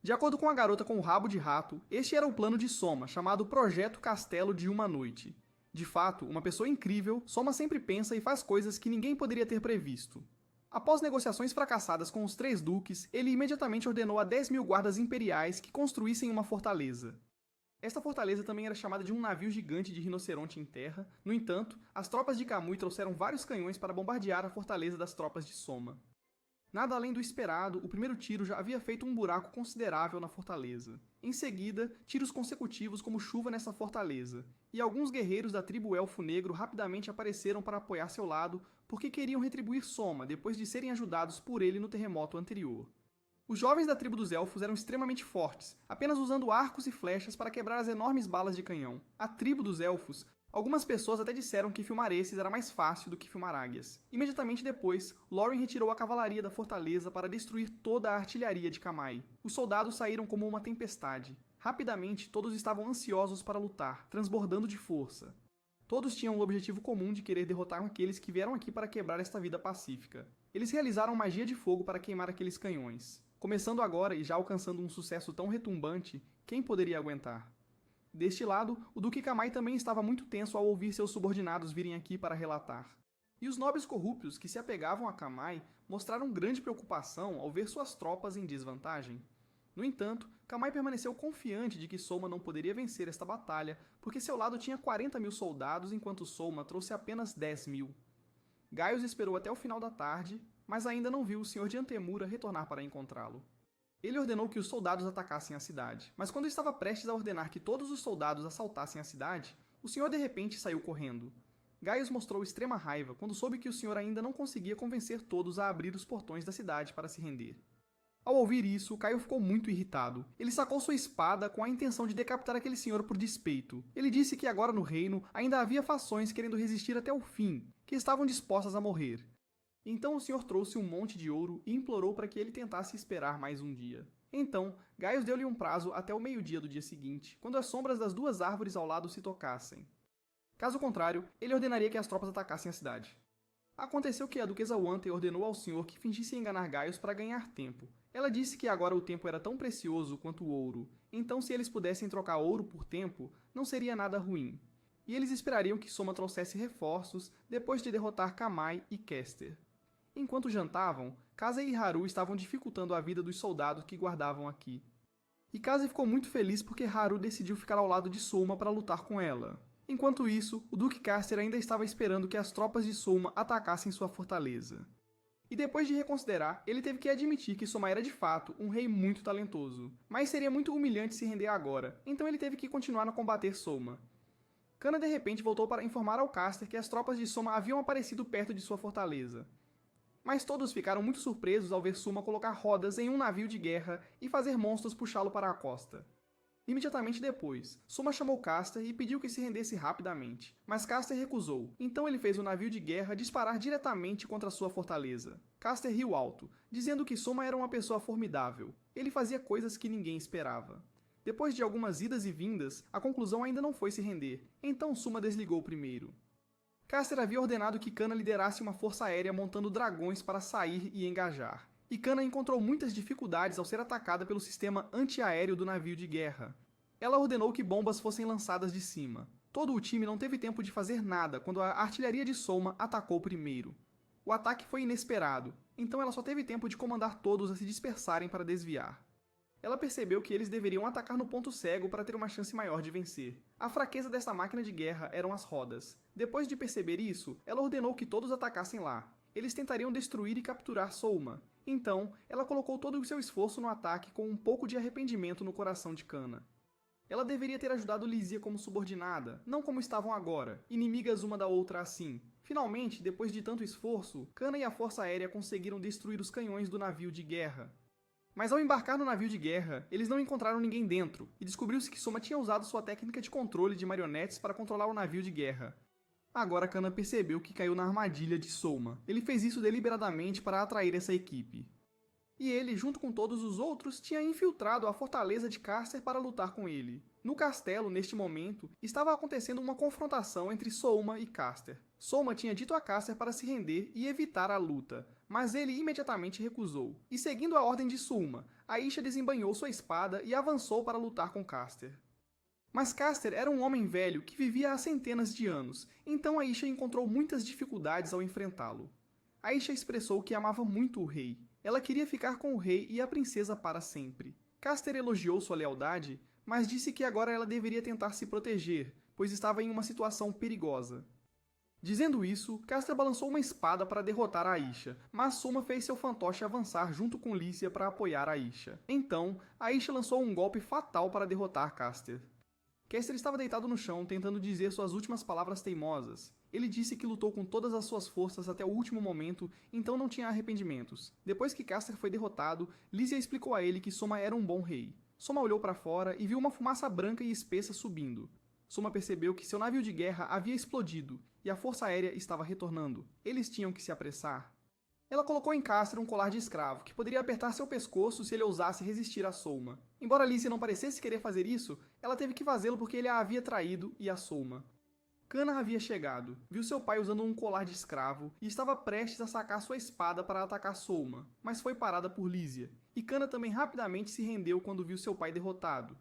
De acordo com a garota com o rabo de rato, este era o plano de Soma, chamado Projeto Castelo de uma Noite. De fato, uma pessoa incrível, Soma sempre pensa e faz coisas que ninguém poderia ter previsto. Após negociações fracassadas com os 3 duques, ele imediatamente ordenou a 10.000 guardas imperiais que construíssem uma fortaleza. Esta fortaleza também era chamada de um navio gigante de rinoceronte em terra. No entanto, as tropas de Kamui trouxeram vários canhões para bombardear a fortaleza das tropas de Soma. Nada além do esperado, o primeiro tiro já havia feito um buraco considerável na fortaleza. Em seguida, tiros consecutivos como chuva nessa fortaleza, e alguns guerreiros da tribo Elfo Negro rapidamente apareceram para apoiar seu lado porque queriam retribuir Soma depois de serem ajudados por ele no terremoto anterior. Os jovens da tribo dos Elfos eram extremamente fortes, apenas usando arcos e flechas para quebrar as enormes balas de canhão. A tribo dos Elfos, algumas pessoas até disseram que filmar esses era mais fácil do que filmar águias. Imediatamente depois, Loren retirou a cavalaria da fortaleza para destruir toda a artilharia de Kamai. Os soldados saíram como uma tempestade. Rapidamente, todos estavam ansiosos para lutar, transbordando de força. Todos tinham o objetivo comum de querer derrotar aqueles que vieram aqui para quebrar esta vida pacífica. Eles realizaram magia de fogo para queimar aqueles canhões. Começando agora e já alcançando um sucesso tão retumbante, quem poderia aguentar? Deste lado, o Duque Kamai também estava muito tenso ao ouvir seus subordinados virem aqui para relatar. E os nobres corruptos que se apegavam a Kamai mostraram grande preocupação ao ver suas tropas em desvantagem. No entanto, Kamai permaneceu confiante de que Soma não poderia vencer esta batalha, porque seu lado tinha 40.000 soldados, enquanto Soma trouxe apenas 10.000. Gaius esperou até o final da tarde, mas ainda não viu o Senhor de Antemura retornar para encontrá-lo. Ele ordenou que os soldados atacassem a cidade, mas quando estava prestes a ordenar que todos os soldados assaltassem a cidade, o Senhor de repente saiu correndo. Gaius mostrou extrema raiva quando soube que o Senhor ainda não conseguia convencer todos a abrir os portões da cidade para se render. Ao ouvir isso, Caio ficou muito irritado. Ele sacou sua espada com a intenção de decapitar aquele senhor por despeito. Ele disse que agora no reino ainda havia fações querendo resistir até o fim, que estavam dispostas a morrer. Então o senhor trouxe um monte de ouro e implorou para que ele tentasse esperar mais um dia. Então, Gaius deu-lhe um prazo até o meio-dia do dia seguinte, quando as sombras das 2 árvores ao lado se tocassem. Caso contrário, ele ordenaria que as tropas atacassem a cidade. Aconteceu que a duquesa Wante ordenou ao senhor que fingisse enganar Gaius para ganhar tempo. Ela disse que agora o tempo era tão precioso quanto o ouro, então se eles pudessem trocar ouro por tempo, não seria nada ruim. E eles esperariam que Soma trouxesse reforços depois de derrotar Kamai e Kester. Enquanto jantavam, Kaze e Haru estavam dificultando a vida dos soldados que guardavam aqui. E Kaze ficou muito feliz porque Haru decidiu ficar ao lado de Soma para lutar com ela. Enquanto isso, o Duque Caster ainda estava esperando que as tropas de Soma atacassem sua fortaleza. E depois de reconsiderar, ele teve que admitir que Soma era de fato um rei muito talentoso. Mas seria muito humilhante se render agora, então ele teve que continuar a combater Soma. Kana de repente voltou para informar ao Caster que as tropas de Soma haviam aparecido perto de sua fortaleza. Mas todos ficaram muito surpresos ao ver Soma colocar rodas em um navio de guerra e fazer monstros puxá-lo para a costa. Imediatamente depois, Soma chamou Caster e pediu que se rendesse rapidamente, mas Caster recusou, então ele fez o navio de guerra disparar diretamente contra sua fortaleza. Caster riu alto, dizendo que Soma era uma pessoa formidável. Ele fazia coisas que ninguém esperava. Depois de algumas idas e vindas, a conclusão ainda não foi se render, então Soma desligou primeiro. Caster havia ordenado que Kana liderasse uma força aérea montando dragões para sair e engajar. E Kana encontrou muitas dificuldades ao ser atacada pelo sistema antiaéreo do navio de guerra. Ela ordenou que bombas fossem lançadas de cima. Todo o time não teve tempo de fazer nada quando a artilharia de Soma atacou primeiro. O ataque foi inesperado, então ela só teve tempo de comandar todos a se dispersarem para desviar. Ela percebeu que eles deveriam atacar no ponto cego para ter uma chance maior de vencer. A fraqueza desta máquina de guerra eram as rodas. Depois de perceber isso, ela ordenou que todos atacassem lá. Eles tentariam destruir e capturar Soma. Então, ela colocou todo o seu esforço no ataque com um pouco de arrependimento no coração de Kana. Ela deveria ter ajudado Lysia como subordinada, não como estavam agora, inimigas uma da outra assim. Finalmente, depois de tanto esforço, Kana e a Força Aérea conseguiram destruir os canhões do navio de guerra. Mas ao embarcar no navio de guerra, eles não encontraram ninguém dentro, e descobriu-se que Soma tinha usado sua técnica de controle de marionetes para controlar o navio de guerra. Agora Kana percebeu que caiu na armadilha de Soma. Ele fez isso deliberadamente para atrair essa equipe. e ele, junto com todos os outros, tinha infiltrado a fortaleza de Caster para lutar com ele. No castelo, neste momento, estava acontecendo uma confrontação entre Souma e Caster. Souma tinha dito a Caster para se render e evitar a luta, mas ele imediatamente recusou. E seguindo a ordem de Souma, Aisha desembainhou sua espada e avançou para lutar com Caster. Mas Caster era um homem velho que vivia há centenas de anos, então Aisha encontrou muitas dificuldades ao enfrentá-lo. Aisha expressou que amava muito o rei. Ela queria ficar com o rei e a princesa para sempre. Caster elogiou sua lealdade, mas disse que agora ela deveria tentar se proteger, pois estava em uma situação perigosa. Dizendo isso, Caster balançou uma espada para derrotar Aisha, mas Souma fez seu fantoche avançar junto com Lícia para apoiar Aisha. Então, Aisha lançou um golpe fatal para derrotar Caster. Caster estava deitado no chão, tentando dizer suas últimas palavras teimosas. Ele disse que lutou com todas as suas forças até o último momento, então não tinha arrependimentos. Depois que Caster foi derrotado, Lícia explicou a ele que Souma era um bom rei. Souma olhou para fora e viu uma fumaça branca e espessa subindo. Souma percebeu que seu navio de guerra havia explodido e a força aérea estava retornando. Eles tinham que se apressar. Ela colocou em Caster um colar de escravo, que poderia apertar seu pescoço se ele ousasse resistir a Souma. Embora Lícia não parecesse querer fazer isso, ela teve que fazê-lo porque ele a havia traído e a Souma. Cana havia chegado, viu seu pai usando um colar de escravo e estava prestes a sacar sua espada para atacar Souma, mas foi parada por Lísia, e Cana também rapidamente se rendeu quando viu seu pai derrotado.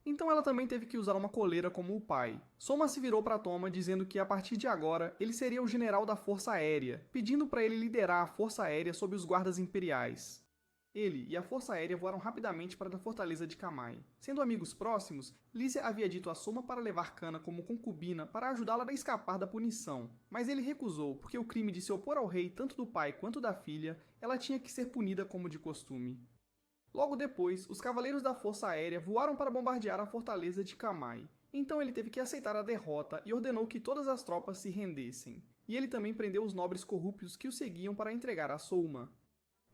Então ela também teve que usar uma coleira como o pai. Souma se virou para Toma dizendo que a partir de agora ele seria o general da Força Aérea, pedindo para ele liderar a Força Aérea sob os guardas imperiais. Ele e a Força Aérea voaram rapidamente para a fortaleza de Kamai. Sendo amigos próximos, Lícia havia dito a Souma para levar Cana como concubina para ajudá-la a escapar da punição, mas ele recusou porque o crime de se opor ao rei tanto do pai quanto da filha, ela tinha que ser punida como de costume. Logo depois, os cavaleiros da Força Aérea voaram para bombardear a fortaleza de Kamai. Então ele teve que aceitar a derrota e ordenou que todas as tropas se rendessem. E ele também prendeu os nobres corruptos que o seguiam para entregar a Souma.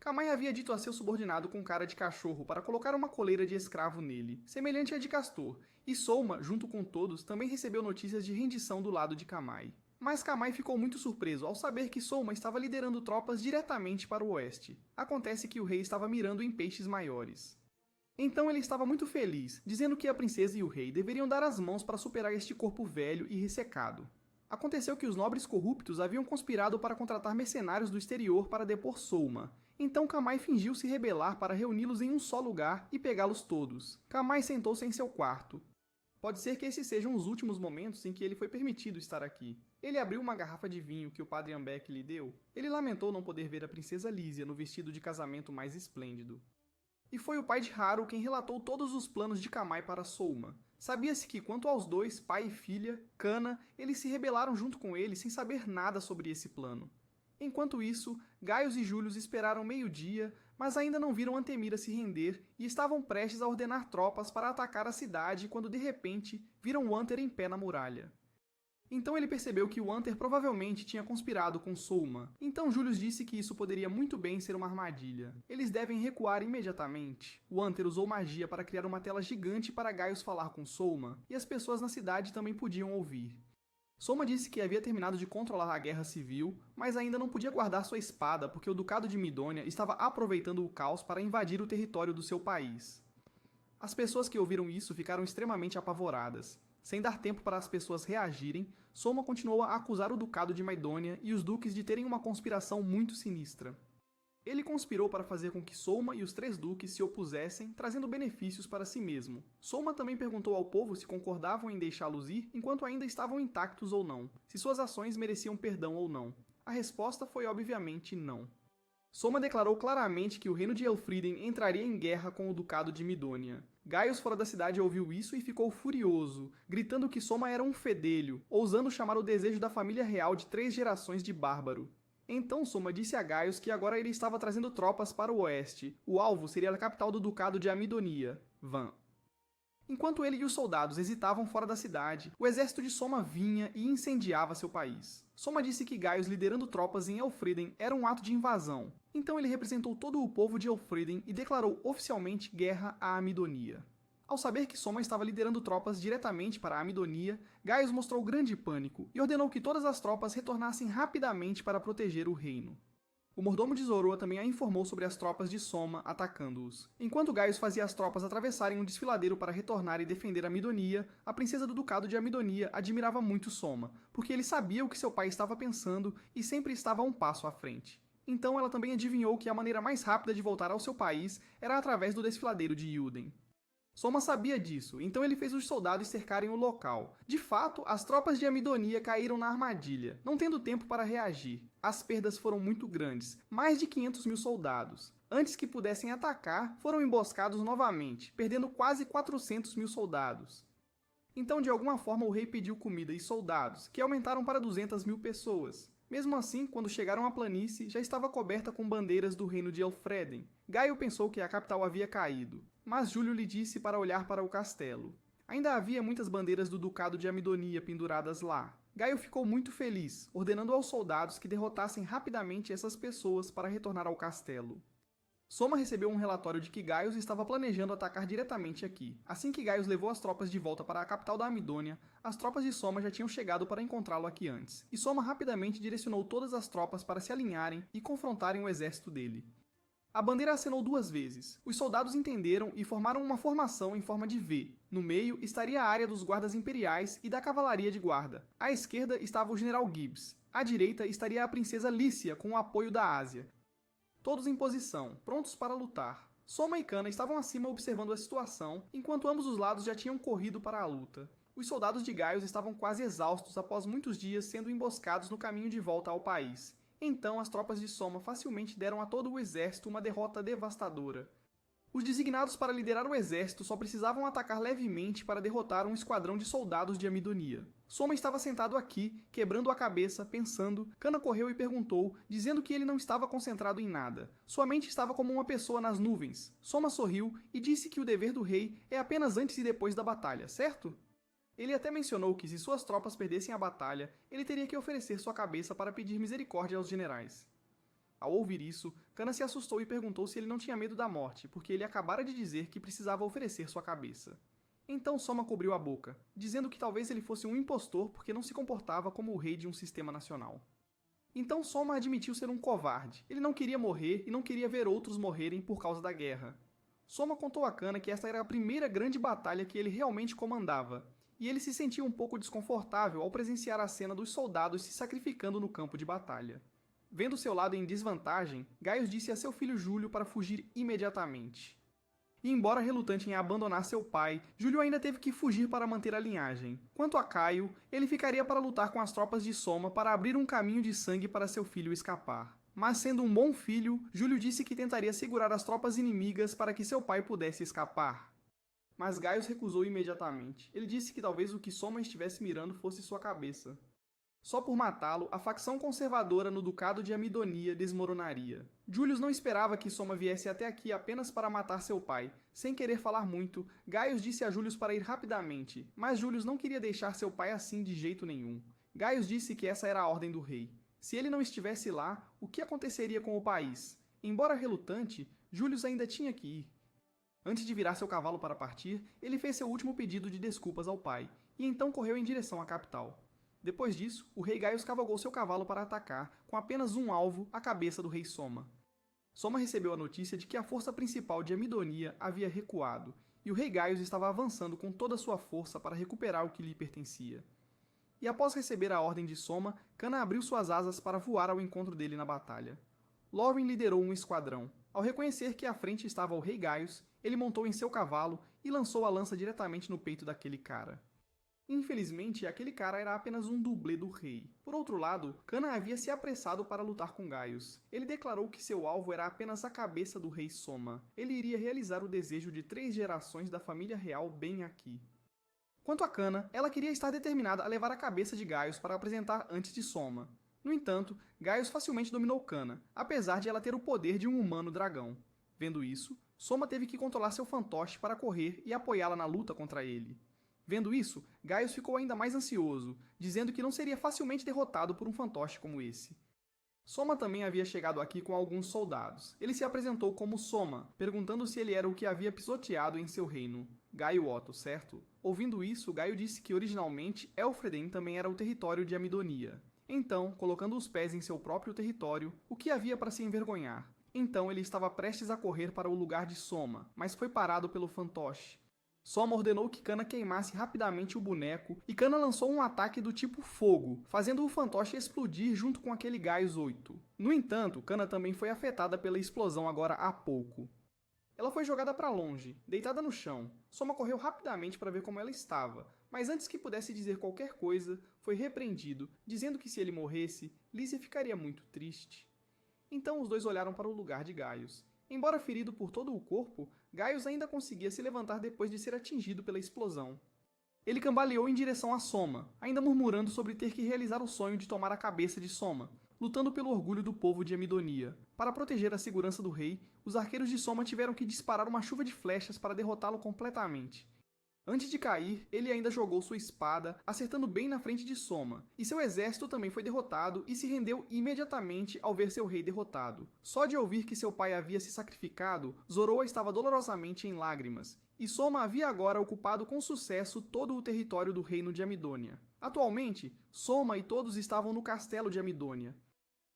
Kamai havia dito a seu subordinado com cara de cachorro para colocar uma coleira de escravo nele, semelhante à de castor, e Souma, junto com todos, também recebeu notícias de rendição do lado de Kamai. Mas Kamai ficou muito surpreso ao saber que Souma estava liderando tropas diretamente para o oeste. Acontece que o rei estava mirando em peixes maiores. Então ele estava muito feliz, dizendo que a princesa e o rei deveriam dar as mãos para superar este corpo velho e ressecado. Aconteceu que os nobres corruptos haviam conspirado para contratar mercenários do exterior para depor Souma. Então Kamai fingiu se rebelar para reuni-los em um só lugar e pegá-los todos. Kamai sentou-se em seu quarto. Pode ser que esses sejam os últimos momentos em que ele foi permitido estar aqui. Ele abriu uma garrafa de vinho que o padre Ambek lhe deu. Ele lamentou não poder ver a princesa Lísia no vestido de casamento mais esplêndido. E foi o pai de Haru quem relatou todos os planos de Kamai para Souma. Sabia-se que, quanto aos dois, pai e filha, Cana, eles se rebelaram junto com ele sem saber nada sobre esse plano. Enquanto isso, Gaius e Július esperaram meio-dia, mas ainda não viram Antemira se render e estavam prestes a ordenar tropas para atacar a cidade quando, de repente, viram Wanter em pé na muralha. Então ele percebeu que Wanter provavelmente tinha conspirado com Souma. Então Július disse que isso poderia muito bem ser uma armadilha. Eles devem recuar imediatamente. Wanter usou magia para criar uma tela gigante para Gaius falar com Souma, e as pessoas na cidade também podiam ouvir. Souma disse que havia terminado de controlar a guerra civil, mas ainda não podia guardar sua espada porque o Ducado de Midônia estava aproveitando o caos para invadir o território do seu país. As pessoas que ouviram isso ficaram extremamente apavoradas. Sem dar tempo para as pessoas reagirem, Souma continuou a acusar o Ducado de Midônia e os duques de terem uma conspiração muito sinistra. Ele conspirou para fazer com que Souma e os 3 duques se opusessem, trazendo benefícios para si mesmo. Souma também perguntou ao povo se concordavam em deixá-los ir enquanto ainda estavam intactos ou não, se suas ações mereciam perdão ou não. A resposta foi obviamente não. Souma declarou claramente que o reino de Elfriden entraria em guerra com o Ducado de Midônia. Gaius fora da cidade ouviu isso e ficou furioso, gritando que Souma era um fedelho, ousando chamar o desejo da família real de 3 gerações de bárbaro. Então Souma disse a Gaius que agora ele estava trazendo tropas para o oeste. O alvo seria a capital do Ducado de Amidonia, Van. Enquanto ele e os soldados hesitavam fora da cidade, o exército de Souma vinha e incendiava seu país. Souma disse que Gaius liderando tropas em Elfriden era um ato de invasão. Então ele representou todo o povo de Elfriden e declarou oficialmente guerra à Amidonia. Ao saber que Souma estava liderando tropas diretamente para a Amidonia, Gaius mostrou grande pânico e ordenou que todas as tropas retornassem rapidamente para proteger o reino. O mordomo de Zoroa também a informou sobre as tropas de Soma atacando-os. Enquanto Gaius fazia as tropas atravessarem um desfiladeiro para retornar e defender a Midonia, a princesa do ducado de Amidonia admirava muito Soma, porque ele sabia o que seu pai estava pensando e sempre estava um passo à frente. Então ela também adivinhou que a maneira mais rápida de voltar ao seu país era através do desfiladeiro de Yuden. Soma sabia disso, então ele fez os soldados cercarem o local. De fato, as tropas de Amidonia caíram na armadilha, não tendo tempo para reagir. As perdas foram muito grandes, mais de 500 mil soldados. Antes que pudessem atacar, foram emboscados novamente, perdendo quase 400 mil soldados. Então, de alguma forma, o rei pediu comida e soldados, que aumentaram para 200 mil pessoas. Mesmo assim, quando chegaram à planície, já estava coberta com bandeiras do reino de Elfreden. Gaio pensou que a capital havia caído, mas Júlio lhe disse para olhar para o castelo. Ainda havia muitas bandeiras do ducado de Amidonia penduradas lá. Gaio ficou muito feliz, ordenando aos soldados que derrotassem rapidamente essas pessoas para retornar ao castelo. Soma recebeu um relatório de que Gaius estava planejando atacar diretamente aqui. Assim que Gaius levou as tropas de volta para a capital da Amidônia, as tropas de Soma já tinham chegado para encontrá-lo aqui antes, e Soma rapidamente direcionou todas as tropas para se alinharem e confrontarem o exército dele. A bandeira acenou 2 vezes. Os soldados entenderam e formaram uma formação em forma de V. No meio estaria a área dos guardas imperiais e da cavalaria de guarda. À esquerda estava o general Gibbs. À direita estaria a princesa Lícia com o apoio da Ásia. Todos em posição, prontos para lutar. Soma e Cana estavam acima observando a situação, enquanto ambos os lados já tinham corrido para a luta. Os soldados de Gaius estavam quase exaustos após muitos dias sendo emboscados no caminho de volta ao país. Então as tropas de Soma facilmente deram a todo o exército uma derrota devastadora. Os designados para liderar o exército só precisavam atacar levemente para derrotar um esquadrão de soldados de Amidonia. Soma estava sentado aqui, quebrando a cabeça, pensando. Cana correu e perguntou, dizendo que ele não estava concentrado em nada. Sua mente estava como uma pessoa nas nuvens. Soma sorriu e disse que o dever do rei é apenas antes e depois da batalha, certo? Ele até mencionou que se suas tropas perdessem a batalha, ele teria que oferecer sua cabeça para pedir misericórdia aos generais. Ao ouvir isso, Cana se assustou e perguntou se ele não tinha medo da morte, porque ele acabara de dizer que precisava oferecer sua cabeça. Então Soma cobriu a boca, dizendo que talvez ele fosse um impostor porque não se comportava como o rei de um sistema nacional. Então Soma admitiu ser um covarde. Ele não queria morrer e não queria ver outros morrerem por causa da guerra. Soma contou a Cana que esta era a primeira grande batalha que ele realmente comandava, e ele se sentia um pouco desconfortável ao presenciar a cena dos soldados se sacrificando no campo de batalha. Vendo seu lado em desvantagem, Gaius disse a seu filho Júlio para fugir imediatamente. E embora relutante em abandonar seu pai, Júlio ainda teve que fugir para manter a linhagem. Quanto a Caio, ele ficaria para lutar com as tropas de Soma para abrir um caminho de sangue para seu filho escapar. Mas sendo um bom filho, Júlio disse que tentaria segurar as tropas inimigas para que seu pai pudesse escapar. Mas Gaius recusou imediatamente. Ele disse que talvez o que Soma estivesse mirando fosse sua cabeça. Só por matá-lo, a facção conservadora no ducado de Amidonia desmoronaria. Julius não esperava que Soma viesse até aqui apenas para matar seu pai. Sem querer falar muito, Gaius disse a Julius para ir rapidamente, mas Julius não queria deixar seu pai assim de jeito nenhum. Gaius disse que essa era a ordem do rei. Se ele não estivesse lá, o que aconteceria com o país? Embora relutante, Julius ainda tinha que ir. Antes de virar seu cavalo para partir, ele fez seu último pedido de desculpas ao pai, e então correu em direção à capital. Depois disso, o rei Gaius cavalgou seu cavalo para atacar, com apenas um alvo, a cabeça do rei Soma. Soma recebeu a notícia de que a força principal de Amidonia havia recuado, e o rei Gaius estava avançando com toda a sua força para recuperar o que lhe pertencia. E após receber a ordem de Soma, Cana abriu suas asas para voar ao encontro dele na batalha. Lorin liderou um esquadrão. Ao reconhecer que à frente estava o rei Gaius, ele montou em seu cavalo e lançou a lança diretamente no peito daquele cara. Infelizmente, aquele cara era apenas um dublê do rei. Por outro lado, Cana havia se apressado para lutar com Gaius. Ele declarou que seu alvo era apenas a cabeça do rei Soma. Ele iria realizar o desejo de 3 gerações da família real bem aqui. Quanto a Cana, ela queria estar determinada a levar a cabeça de Gaius para apresentar antes de Soma. No entanto, Gaius facilmente dominou Cana, apesar de ela ter o poder de um humano dragão. Vendo isso, Soma teve que controlar seu fantoche para correr e apoiá-la na luta contra ele. Vendo isso, Gaius ficou ainda mais ansioso, dizendo que não seria facilmente derrotado por um fantoche como esse. Soma também havia chegado aqui com alguns soldados. Ele se apresentou como Soma, perguntando se ele era o que havia pisoteado em seu reino. Gaio Otto, certo? Ouvindo isso, Gaio disse que originalmente Elfreden também era o território de Amidonia. Então, colocando os pés em seu próprio território, o que havia para se envergonhar? Então ele estava prestes a correr para o lugar de Soma, mas foi parado pelo fantoche. Soma ordenou que Kana queimasse rapidamente o boneco e Kana lançou um ataque do tipo fogo, fazendo o fantoche explodir junto com aquele Gaius 8. No entanto, Kana também foi afetada pela explosão agora há pouco. Ela foi jogada para longe, deitada no chão. Soma correu rapidamente para ver como ela estava, mas antes que pudesse dizer qualquer coisa, foi repreendido, dizendo que se ele morresse, Lísia ficaria muito triste. Então os dois olharam para o lugar de Gaius. Embora ferido por todo o corpo, Gaius ainda conseguia se levantar depois de ser atingido pela explosão. Ele cambaleou em direção a Soma, ainda murmurando sobre ter que realizar o sonho de tomar a cabeça de Soma, lutando pelo orgulho do povo de Amidonia. Para proteger a segurança do rei, os arqueiros de Soma tiveram que disparar uma chuva de flechas para derrotá-lo completamente. Antes de cair, ele ainda jogou sua espada, acertando bem na frente de Soma, e seu exército também foi derrotado e se rendeu imediatamente ao ver seu rei derrotado. Só de ouvir que seu pai havia se sacrificado, Zoroa estava dolorosamente em lágrimas, e Soma havia agora ocupado com sucesso todo o território do reino de Amidônia. Atualmente, Soma e todos estavam no castelo de Amidônia.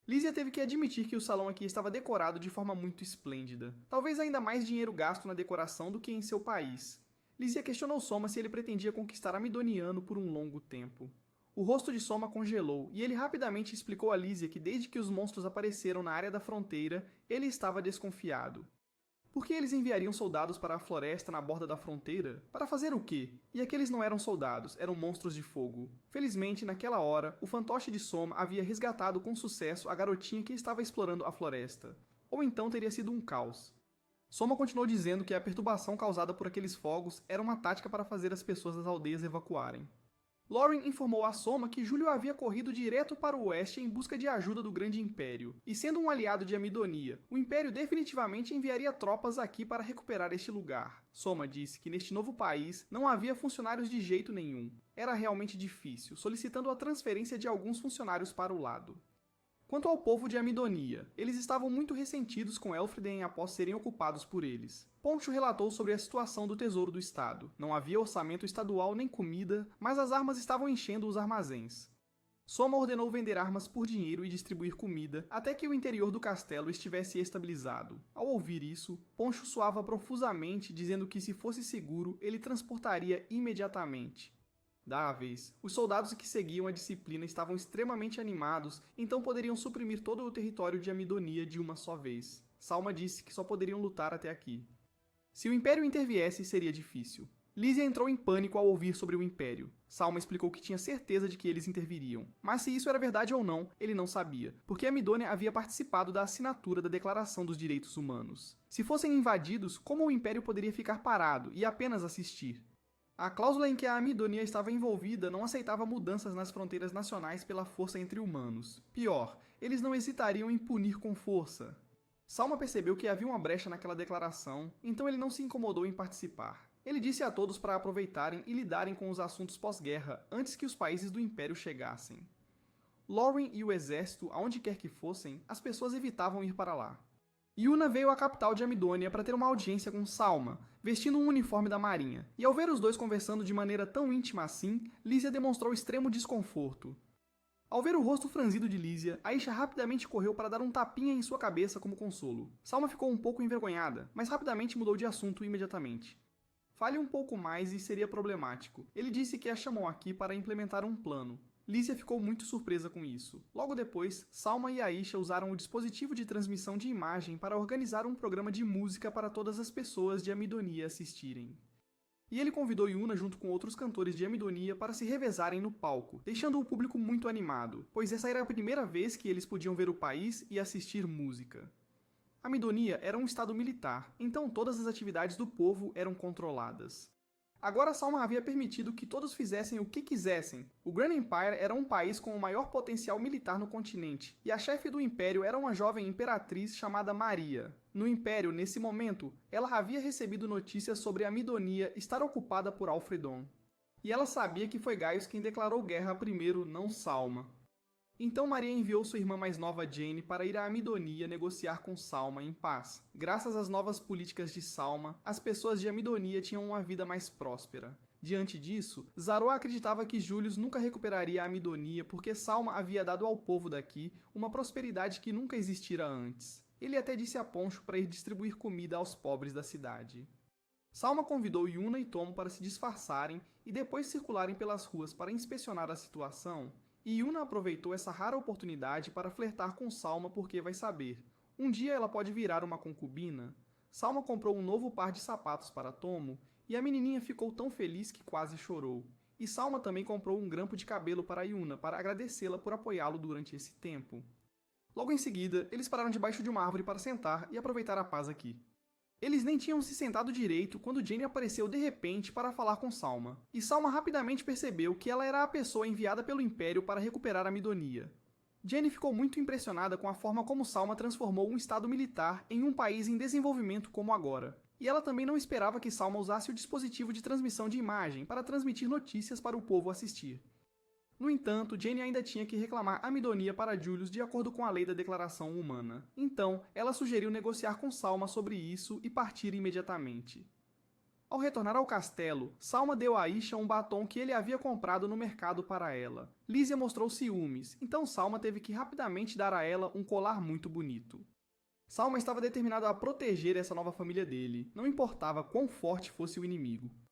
Lísia teve que admitir que o salão aqui estava decorado de forma muito esplêndida. Talvez ainda mais dinheiro gasto na decoração do que em seu país. Lísia questionou Soma se ele pretendia conquistar Amidoniano por um longo tempo. O rosto de Soma congelou, e ele rapidamente explicou a Lísia que desde que os monstros apareceram na área da fronteira, ele estava desconfiado. Por que eles enviariam soldados para a floresta na borda da fronteira? Para fazer o quê? E aqueles não eram soldados, eram monstros de fogo. Felizmente, naquela hora, o fantoche de Soma havia resgatado com sucesso a garotinha que estava explorando a floresta. Ou então teria sido um caos. Soma continuou dizendo que a perturbação causada por aqueles fogos era uma tática para fazer as pessoas das aldeias evacuarem. Lauren informou a Soma que Júlio havia corrido direto para o oeste em busca de ajuda do Grande Império, e sendo um aliado de Amidonia, o Império definitivamente enviaria tropas aqui para recuperar este lugar. Soma disse que neste novo país não havia funcionários de jeito nenhum. Era realmente difícil, solicitando a transferência de alguns funcionários para o lado. Quanto ao povo de Amidonia, eles estavam muito ressentidos com Elfriden após serem ocupados por eles. Poncho relatou sobre a situação do tesouro do estado. Não havia orçamento estadual nem comida, mas as armas estavam enchendo os armazéns. Soma ordenou vender armas por dinheiro e distribuir comida até que o interior do castelo estivesse estabilizado. Ao ouvir isso, Poncho suava profusamente, dizendo que se fosse seguro, ele transportaria imediatamente. Da vez, os soldados que seguiam a disciplina estavam extremamente animados, então poderiam suprimir todo o território de Amidonia de uma só vez. Salma disse que só poderiam lutar até aqui. Se o Império interviesse, seria difícil. Lísia entrou em pânico ao ouvir sobre o Império. Salma explicou que tinha certeza de que eles interviriam, mas se isso era verdade ou não, ele não sabia, porque Amidônia havia participado da assinatura da Declaração dos Direitos Humanos. Se fossem invadidos, como o Império poderia ficar parado e apenas assistir? A cláusula em que a Amidonia estava envolvida não aceitava mudanças nas fronteiras nacionais pela força entre humanos. Pior, eles não hesitariam em punir com força. Salma percebeu que havia uma brecha naquela declaração, então ele não se incomodou em participar. Ele disse a todos para aproveitarem e lidarem com os assuntos pós-guerra antes que os países do Império chegassem. Lauren e o exército, aonde quer que fossem, as pessoas evitavam ir para lá. Yuna veio à capital de Amidônia para ter uma audiência com Salma, vestindo um uniforme da marinha, e ao ver os dois conversando de maneira tão íntima assim, Lísia demonstrou extremo desconforto. Ao ver o rosto franzido de Lísia, Aisha rapidamente correu para dar um tapinha em sua cabeça como consolo. Salma ficou um pouco envergonhada, mas rapidamente mudou de assunto imediatamente. Fale um pouco mais e seria problemático. Ele disse que a chamou aqui para implementar um plano. Lísia ficou muito surpresa com isso. Logo depois, Salma e Aisha usaram o dispositivo de transmissão de imagem para organizar um programa de música para todas as pessoas de Amidonia assistirem. E ele convidou Yuna junto com outros cantores de Amidonia para se revezarem no palco, deixando o público muito animado, pois essa era a primeira vez que eles podiam ver o país e assistir música. Amidonia era um estado militar, então todas as atividades do povo eram controladas. Agora Salma havia permitido que todos fizessem o que quisessem. O Grand Empire era um país com o maior potencial militar no continente, e a chefe do Império era uma jovem imperatriz chamada Maria. No Império, nesse momento, ela havia recebido notícias sobre a Amidonia estar ocupada por Alfredon. E ela sabia que foi Gaius quem declarou guerra primeiro, não Salma. Então Maria enviou sua irmã mais nova Jane para ir a Amidonia negociar com Salma em paz. Graças às novas políticas de Salma, as pessoas de Amidonia tinham uma vida mais próspera. Diante disso, Zaró acreditava que Július nunca recuperaria a Amidonia porque Salma havia dado ao povo daqui uma prosperidade que nunca existira antes. Ele até disse a Poncho para ir distribuir comida aos pobres da cidade. Salma convidou Yuna e Tomo para se disfarçarem e depois circularem pelas ruas para inspecionar a situação, e Yuna aproveitou essa rara oportunidade para flertar com Salma porque vai saber. Um dia ela pode virar uma concubina. Salma comprou um novo par de sapatos para Tomo e a menininha ficou tão feliz que quase chorou. E Salma também comprou um grampo de cabelo para Yuna para agradecê-la por apoiá-lo durante esse tempo. Logo em seguida, eles pararam debaixo de uma árvore para sentar e aproveitar a paz aqui. Eles nem tinham se sentado direito quando Jenny apareceu de repente para falar com Salma. E Salma rapidamente percebeu que ela era a pessoa enviada pelo Império para recuperar a Amidonia. Jenny ficou muito impressionada com a forma como Salma transformou um estado militar em um país em desenvolvimento como agora. E ela também não esperava que Salma usasse o dispositivo de transmissão de imagem para transmitir notícias para o povo assistir. No entanto, Jenny ainda tinha que reclamar Amidonia para Julius de acordo com a lei da Declaração Humana. Então, ela sugeriu negociar com Salma sobre isso e partir imediatamente. Ao retornar ao castelo, Salma deu a Isha um batom que ele havia comprado no mercado para ela. Lísia mostrou ciúmes, então Salma teve que rapidamente dar a ela um colar muito bonito. Salma estava determinada a proteger essa nova família dele, não importava quão forte fosse o inimigo.